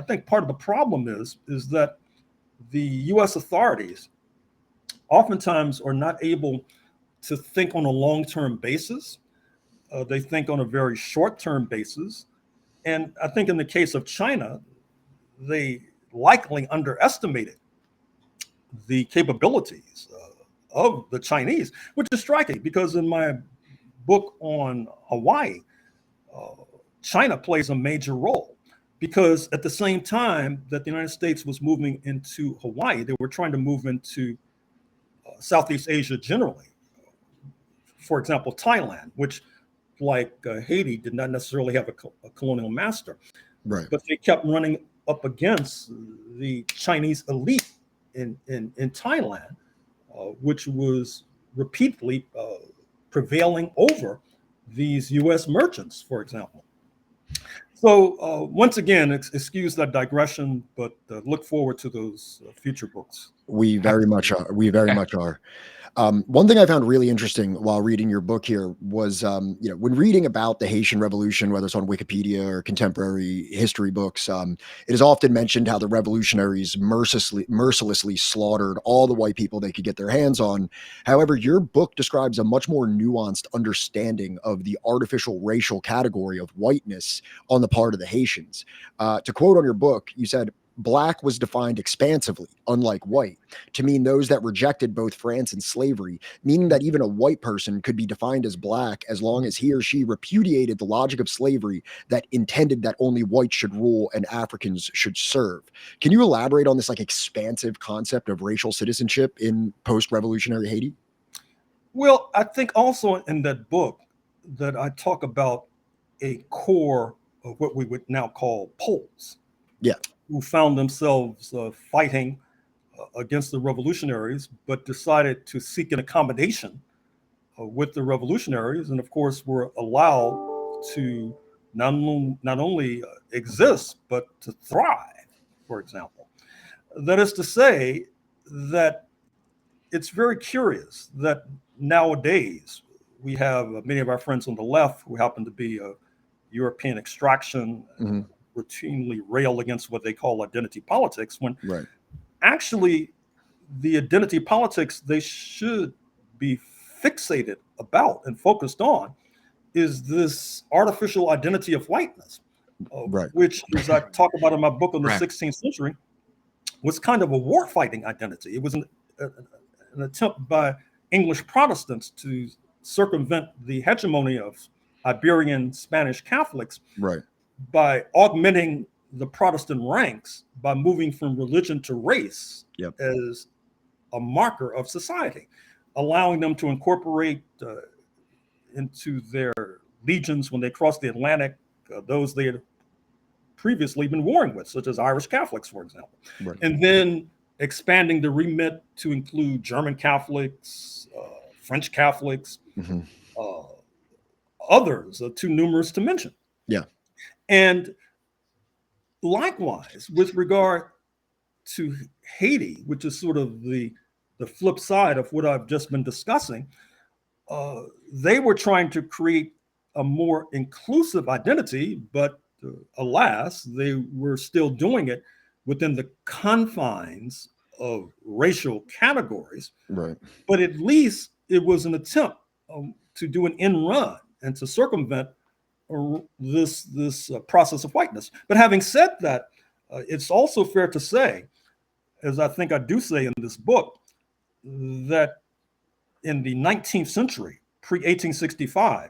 think part of the problem is that the U.S. authorities oftentimes are not able to think on a long-term basis. They think on a very short-term basis. And I think in the case of China, they likely underestimated the capabilities of the Chinese, which is striking because in my book on Hawaii, China plays a major role because at the same time that the United States was moving into Hawaii, they were trying to move into Southeast Asia generally. For example, Thailand, which like Haiti did not necessarily have a colonial master, right? But they kept running up against the Chinese elite in Thailand, which was repeatedly prevailing over these U.S. merchants, for example. So once again, excuse that digression, but look forward to those future books. We very much are. We very much are. One thing I found really interesting while reading your book here was, when reading about the Haitian Revolution, whether it's on Wikipedia or contemporary history books, it is often mentioned how the revolutionaries mercilessly slaughtered all the white people they could get their hands on. However, your book describes a much more nuanced understanding of the artificial racial category of whiteness on the part of the Haitians. To quote on your book, you said, Black was defined expansively, unlike white, to mean those that rejected both France and slavery, meaning that even a white person could be defined as Black as long as he or she repudiated the logic of slavery that intended that only whites should rule and Africans should serve. Can you elaborate on this expansive concept of racial citizenship in post-revolutionary Haiti? Well, I think also in that book that I talk about a core of what we would now call Poles. Yeah. Who found themselves fighting against the revolutionaries, but decided to seek an accommodation with the revolutionaries, and of course were allowed to not only exist, but to thrive, for example. That is to say that it's very curious that nowadays we have many of our friends on the left who happen to be European extraction, routinely rail against what they call identity politics, when actually the identity politics they should be fixated about and focused on is this artificial identity of whiteness, which, as I talk about in my book on the 16th century, was kind of a war-fighting identity. It was an attempt by English Protestants to circumvent the hegemony of Iberian Spanish Catholics by augmenting the Protestant ranks by moving from religion to race as a marker of society, allowing them to incorporate into their legions when they crossed the Atlantic those they had previously been warring with, such as Irish Catholics, for example. And then expanding the remit to include German Catholics, French Catholics, others are too numerous to mention. Yeah. And likewise, with regard to Haiti, which is sort of the flip side of what I've just been discussing, they were trying to create a more inclusive identity, but alas, they were still doing it within the confines of racial categories. Right. But at least it was an attempt to do an end run and to circumvent this process of whiteness. But having said that, it's also fair to say, as I think I do say in this book, that in the 19th century, pre-1865,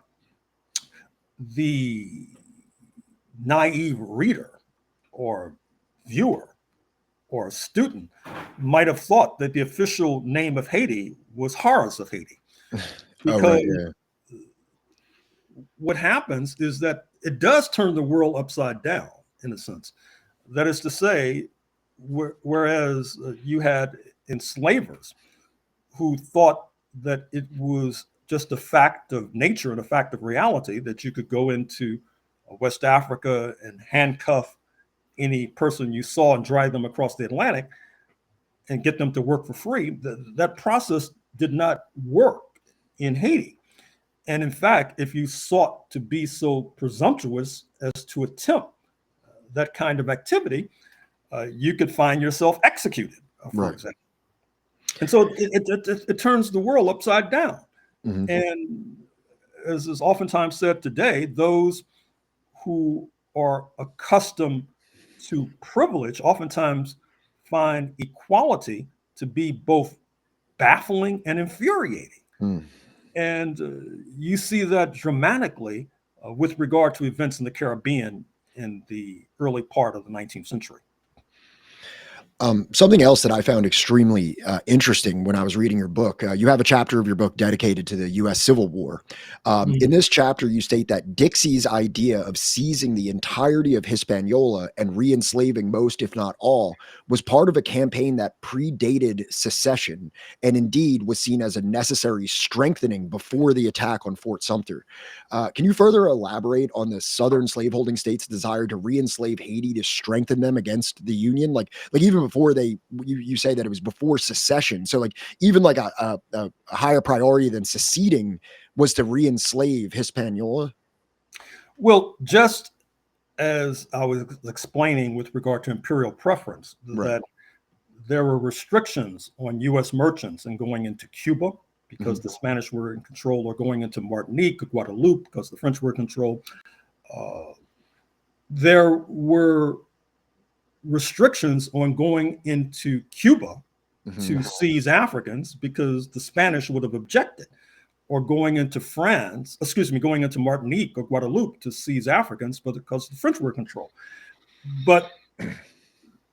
the naive reader or viewer or student might have thought that the official name of Haiti was Horrors of Haiti. Because right, yeah. what happens is that it does turn the world upside down, in a sense. That is to say, whereas you had enslavers who thought that it was just a fact of nature and a fact of reality that you could go into West Africa and handcuff any person you saw and drive them across the Atlantic and get them to work for free, that process did not work in Haiti. And in fact, if you sought to be so presumptuous as to attempt that kind of activity, you could find yourself executed, for example. And so it turns the world upside down. Mm-hmm. And as is oftentimes said today, those who are accustomed to privilege oftentimes find equality to be both baffling and infuriating. Mm. And you see that dramatically with regard to events in the Caribbean in the early part of the 19th century. Something else that I found extremely interesting when I was reading your book, you have a chapter of your book dedicated to the U.S. Civil War. In this chapter, you state that Dixie's idea of seizing the entirety of Hispaniola and re-enslaving most, if not all, was part of a campaign that predated secession and indeed was seen as a necessary strengthening before the attack on Fort Sumter. Can you further elaborate on the southern slaveholding states' desire to re-enslave Haiti to strengthen them against the Union? Like even before you say that it was before secession. So like even like a higher priority than seceding was to re-enslave Hispaniola. Well, just as I was explaining with regard to imperial preference, that there were restrictions on U.S. merchants in going into Cuba because the Spanish were in control, or going into Martinique or Guadeloupe because the French were in control. There were restrictions on going into Cuba to seize Africans because the Spanish would have objected, or going into going into Martinique or Guadeloupe to seize Africans, but because the French were in control. But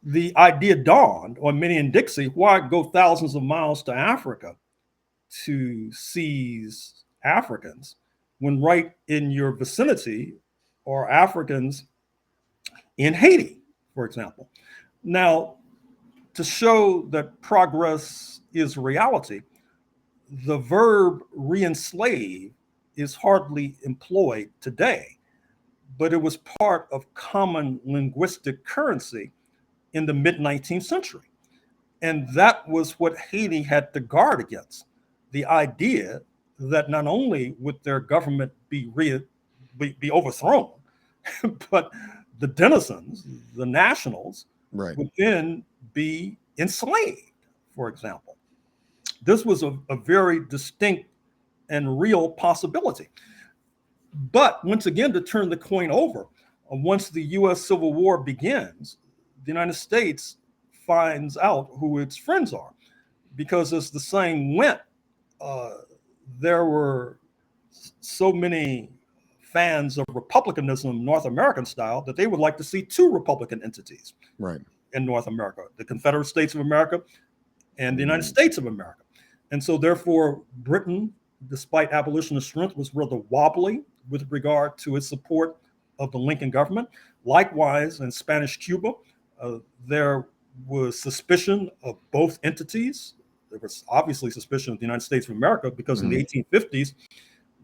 the idea dawned on Minnie and Dixie, why go thousands of miles to Africa to seize Africans when right in your vicinity are Africans in Haiti, for example. Now, to show that progress is reality, the verb re-enslave is hardly employed today, but it was part of common linguistic currency in the mid-19th century. And that was what Haiti had to guard against, the idea that not only would their government be overthrown, but the denizens, the nationals, would then be enslaved, for example. This was a very distinct and real possibility. But once again, to turn the coin over, once the U.S. Civil War begins, the United States finds out who its friends are, because as the saying went, there were so many fans of republicanism, North American style, that they would like to see two Republican entities in North America, the Confederate States of America and the United States of America. And so therefore, Britain, despite abolitionist strength, was rather wobbly with regard to its support of the Lincoln government. Likewise, in Spanish Cuba, there was suspicion of both entities. There was obviously suspicion of the United States of America because in the 1850s,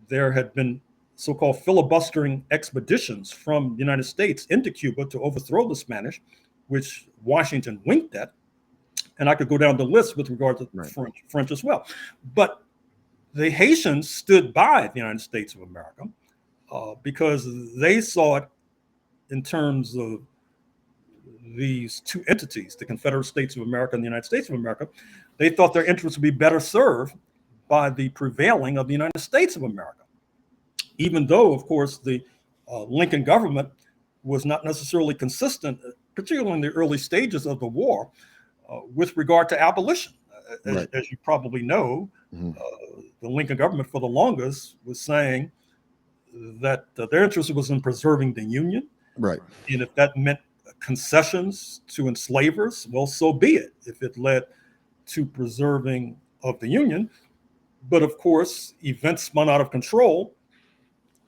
there had been so-called filibustering expeditions from the United States into Cuba to overthrow the Spanish, which Washington winked at. And I could go down the list with regard to French as well. But the Haitians stood by the United States of America because they saw it in terms of these two entities, the Confederate States of America and the United States of America. They thought their interests would be better served by the prevailing of the United States of America, even though, of course, the Lincoln government was not necessarily consistent, particularly in the early stages of the war, with regard to abolition. As you probably know, the Lincoln government for the longest was saying that their interest was in preserving the Union. Right. And if that meant concessions to enslavers, well, so be it, if it led to preserving of the Union. But of course, events spun out of control,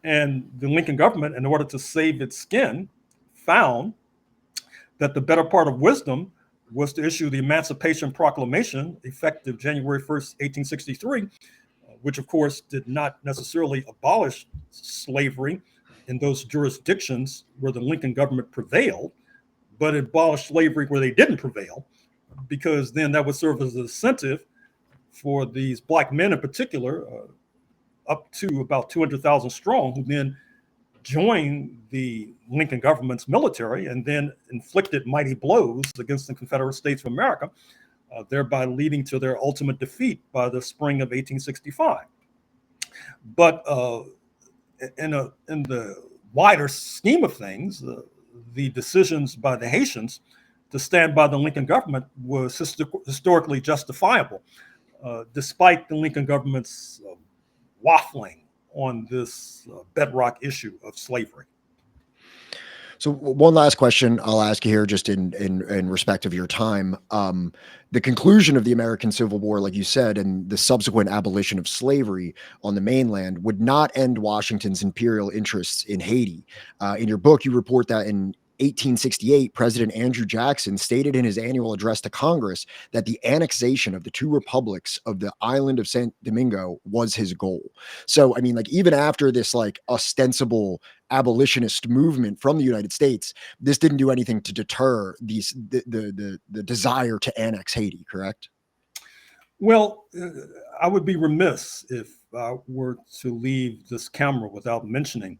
and the Lincoln government, in order to save its skin, found that the better part of wisdom was to issue the Emancipation Proclamation, effective January 1st, 1863, which of course did not necessarily abolish slavery in those jurisdictions where the Lincoln government prevailed, but it abolished slavery where they didn't prevail, because then that would serve as an incentive for these Black men in particular, up to about 200,000 strong, who then joined the Lincoln government's military and then inflicted mighty blows against the Confederate States of America, thereby leading to their ultimate defeat by the spring of 1865. But in the wider scheme of things, the decisions by the Haitians to stand by the Lincoln government was historically justifiable, despite the Lincoln government's waffling on this bedrock issue of slavery. So one last question I'll ask you here, just in respect of your time. The conclusion of the American Civil War, like you said, and the subsequent abolition of slavery on the mainland would not end Washington's imperial interests in Haiti. In your book, you report that in 1868, President Andrew Jackson stated in his annual address to Congress that the annexation of the two republics of the island of Saint-Domingue was his goal. So, I mean, like, even after this, like, ostensible abolitionist movement from the United States, this didn't do anything to deter the desire to annex Haiti, correct? Well, I would be remiss if I were to leave this camera without mentioning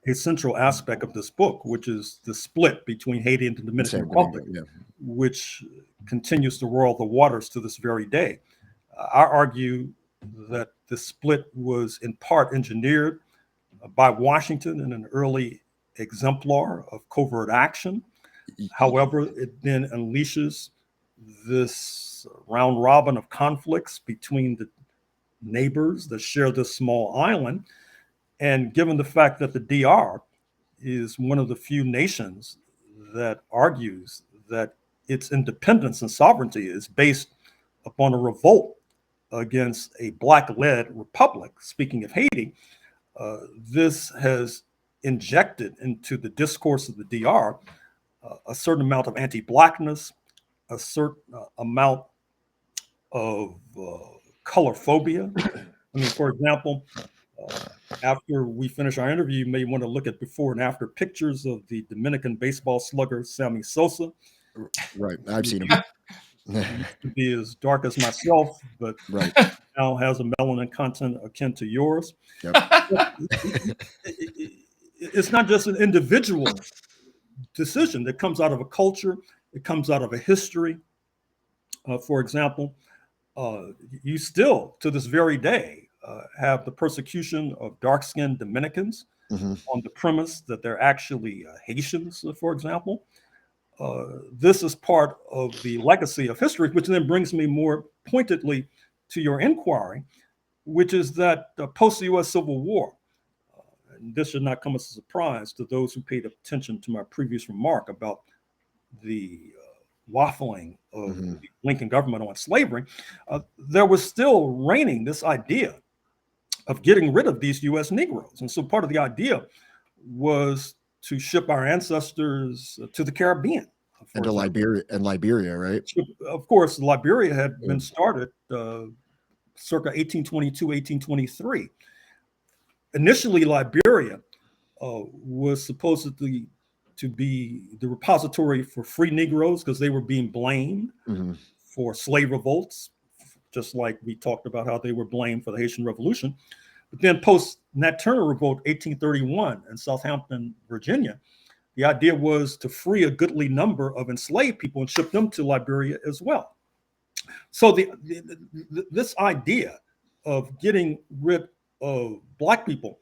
a central aspect of this book, which is the split between Haiti and the Dominican Republic, which continues to roil the waters to this very day. I argue that the split was in part engineered by Washington in an early exemplar of covert action. However, it then unleashes this round robin of conflicts between the neighbors that share this small island. And given the fact that the DR is one of the few nations that argues that its independence and sovereignty is based upon a revolt against a Black-led republic, speaking of Haiti, this has injected into the discourse of the DR a certain amount of anti-Blackness, a certain amount of color phobia. I mean, for example, after we finish our interview, you may want to look at before and after pictures of the Dominican baseball slugger, Sammy Sosa. Right, I've seen him. He used to be as dark as myself, but now has a melanin content akin to yours. Yep. It's not just an individual decision that comes out of a culture, it comes out of a history. For example, you still, to this very day, have the persecution of dark-skinned Dominicans on the premise that they're actually Haitians, for example. This is part of the legacy of history, which then brings me more pointedly to your inquiry, which is that post-U.S. Civil War, and this should not come as a surprise to those who paid attention to my previous remark about the waffling of the Lincoln government on slavery, there was still reigning this idea of getting rid of these U.S. Negroes. And so part of the idea was to ship our ancestors to the Caribbean. And to Liberia, right? Of course, Liberia had been started circa 1822, 1823. initially Liberia was supposedly to be the repository for free Negroes because they were being blamed for slave revolts, just like we talked about how they were blamed for the Haitian Revolution. But then post Nat Turner Revolt, 1831 in Southampton, Virginia, the idea was to free a goodly number of enslaved people and ship them to Liberia as well. So this idea of getting rid of Black people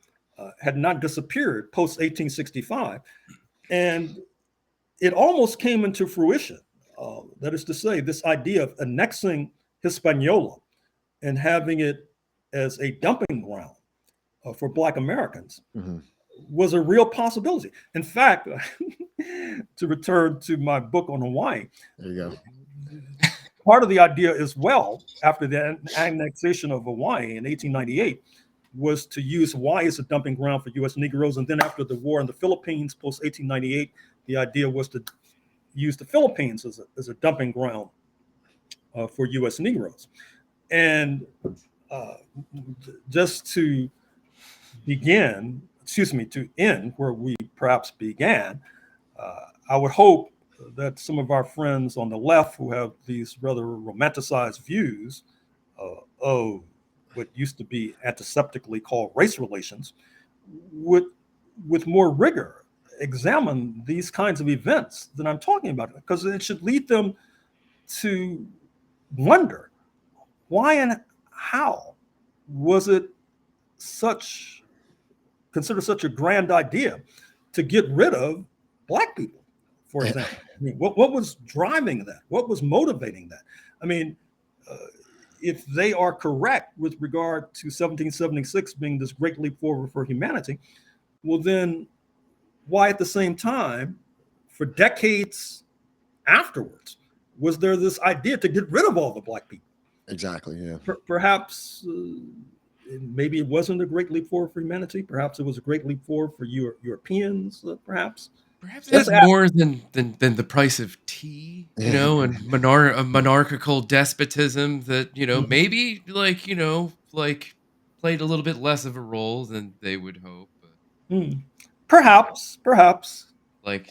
had not disappeared post 1865. And it almost came into fruition. That is to say, this idea of annexing Hispaniola and having it as a dumping ground for Black Americans was a real possibility. In fact, to return to my book on Hawaii, there you go. Part of the idea as well, after the annexation of Hawaii in 1898, was to use Hawaii as a dumping ground for U.S. Negroes. And then after the war in the Philippines, post 1898, the idea was to use the Philippines as a dumping ground for U.S. Negroes. And just to end where we perhaps began, I would hope that some of our friends on the left who have these rather romanticized views of what used to be antiseptically called race relations would, with more rigor, examine these kinds of events that I'm talking about, because it should lead them to wonder why and how was it considered such a grand idea to get rid of Black people, for example. I mean, what was driving that? What was motivating that? I mean, if they are correct with regard to 1776 being this great leap forward for humanity, well, then why at the same time, for decades afterwards, was there this idea to get rid of all the Black people? Exactly, yeah. Perhaps maybe it wasn't a great leap forward for humanity. Perhaps it was a great leap forward for Europeans, perhaps. Perhaps it has more than the price of tea, and monarchical despotism that, maybe played a little bit less of a role than they would hope. But perhaps.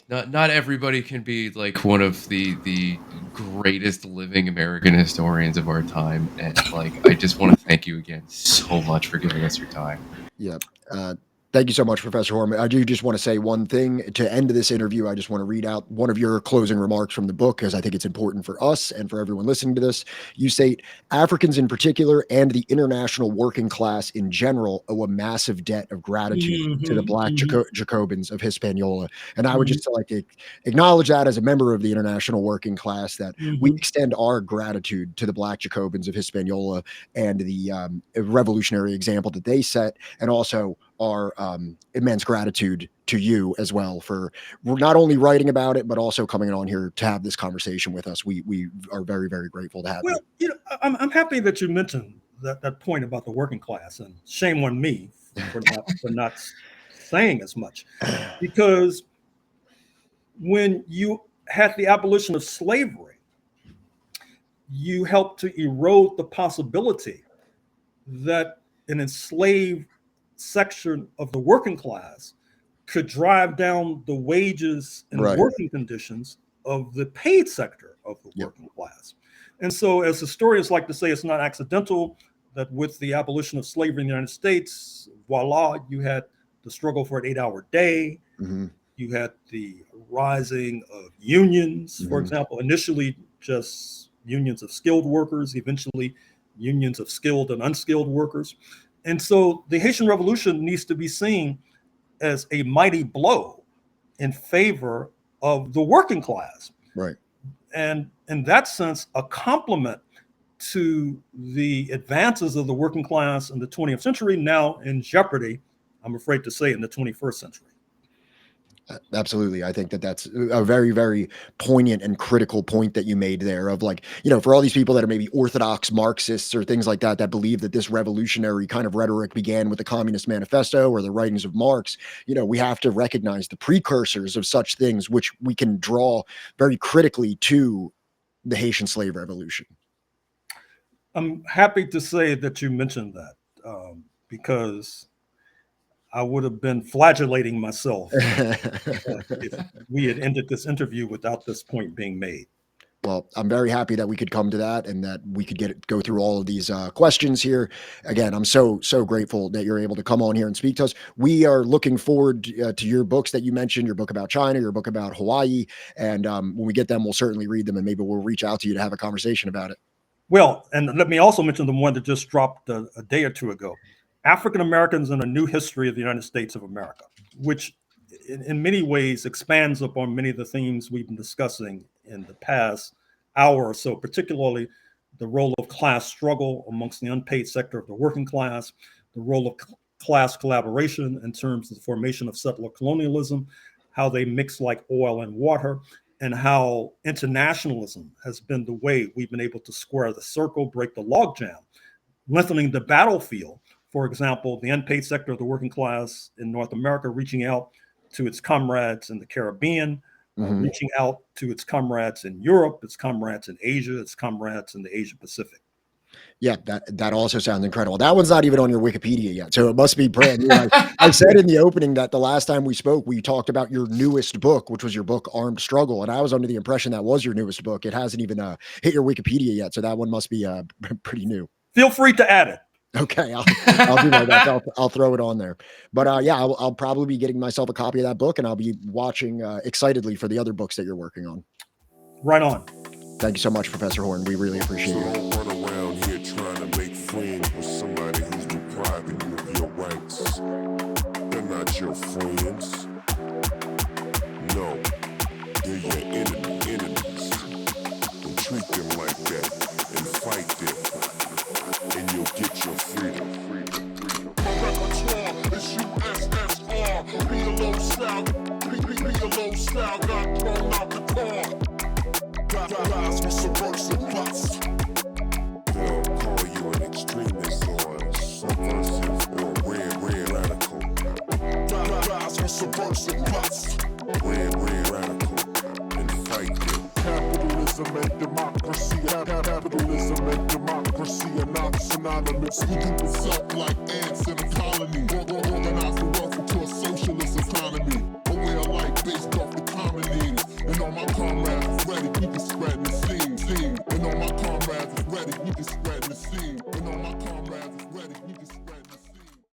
Not everybody can be like one of the greatest living American historians of our time. And I just want to thank you again so much for giving us your time. Yeah. Thank you so much, Professor Horne. I do just want to say one thing to end this interview. I just want to read out one of your closing remarks from the book, because I think it's important for us and for everyone listening to this. You state, Africans in particular and the international working class in general owe a massive debt of gratitude to the Black Jacobins of Hispaniola. And I would just like to acknowledge that as a member of the international working class, that we extend our gratitude to the Black Jacobins of Hispaniola and the revolutionary example that they set, and also our immense gratitude to you as well for not only writing about it, but also coming on here to have this conversation with us. We are very, very grateful to have you. I'm happy that you mentioned that point about the working class, and shame on me for not saying as much, because when you had the abolition of slavery, you helped to erode the possibility that an enslaved section of the working class could drive down the wages and working conditions of the paid sector of the working class. And so, as historians like to say, it's not accidental that with the abolition of slavery in the United States, voila, you had the struggle for an 8-hour day. You had the rising of unions, for example, initially just unions of skilled workers, eventually unions of skilled and unskilled workers. And so the Haitian Revolution needs to be seen as a mighty blow in favor of the working class. Right. And in that sense, a compliment to the advances of the working class in the 20th century, now in jeopardy, I'm afraid to say, in the 21st century. Absolutely. I think that's a very, very poignant and critical point that you made there of for all these people that are maybe orthodox Marxists or things like that, that believe that this revolutionary kind of rhetoric began with the Communist Manifesto or the writings of Marx. We have to recognize the precursors of such things, which we can draw very critically to the Haitian slave revolution. I'm happy to say that you mentioned that because I would have been flagellating myself if we had ended this interview without this point being made. Well, I'm very happy that we could come to that and that we could go through all of these questions here. Again, I'm so grateful that you're able to come on here and speak to us. We are looking forward to your books that you mentioned, your book about China, your book about Hawaii. And when we get them, we'll certainly read them and maybe we'll reach out to you to have a conversation about it. Well, and let me also mention the one that just dropped a day or two ago, African Americans in a New History of the United States of America, which in many ways expands upon many of the themes we've been discussing in the past hour or so, particularly the role of class struggle amongst the unpaid sector of the working class, the role of class collaboration in terms of the formation of settler colonialism, how they mix like oil and water, and how internationalism has been the way we've been able to square the circle, break the logjam, lengthening the battlefield. For example, the unpaid sector of the working class in North America reaching out to its comrades in the Caribbean, reaching out to its comrades in Europe, its comrades in Asia, its comrades in the Asia Pacific. Yeah, that also sounds incredible. That one's not even on your Wikipedia yet, so it must be brand new. I said in the opening that the last time we spoke, we talked about your newest book, which was your book, Armed Struggle, and I was under the impression that was your newest book. It hasn't even hit your Wikipedia yet, so that one must be pretty new. Feel free to add it. Okay, I'll do my best. I'll throw it on there. But yeah, I'll probably be getting myself a copy of that book, and I'll be watching excitedly for the other books that you're working on. Right on. Thank you so much, Professor Horne. We really appreciate it. Don't run around here trying to make friends with somebody who's depriving you of your rights. They're not your friends. No, they're your enemies. And treat them like that and fight them, and you'll get your freedom. My repertoire is USSR. Be a low style, be a low style, got thrown out the car. Lies with subversive plots. They'll call you an extremist or subversive or red radical. Lies with subversive plots. Red radical. And fight them. Capitalism and democracy. Capitalism and democracy are not synonymous. We group itself like ants in a colony. Organize the wealth into a socialist economy. A way of life based off the common needs. And all my comrades is ready, we can spread the scene. And all my comrades is ready, we can spread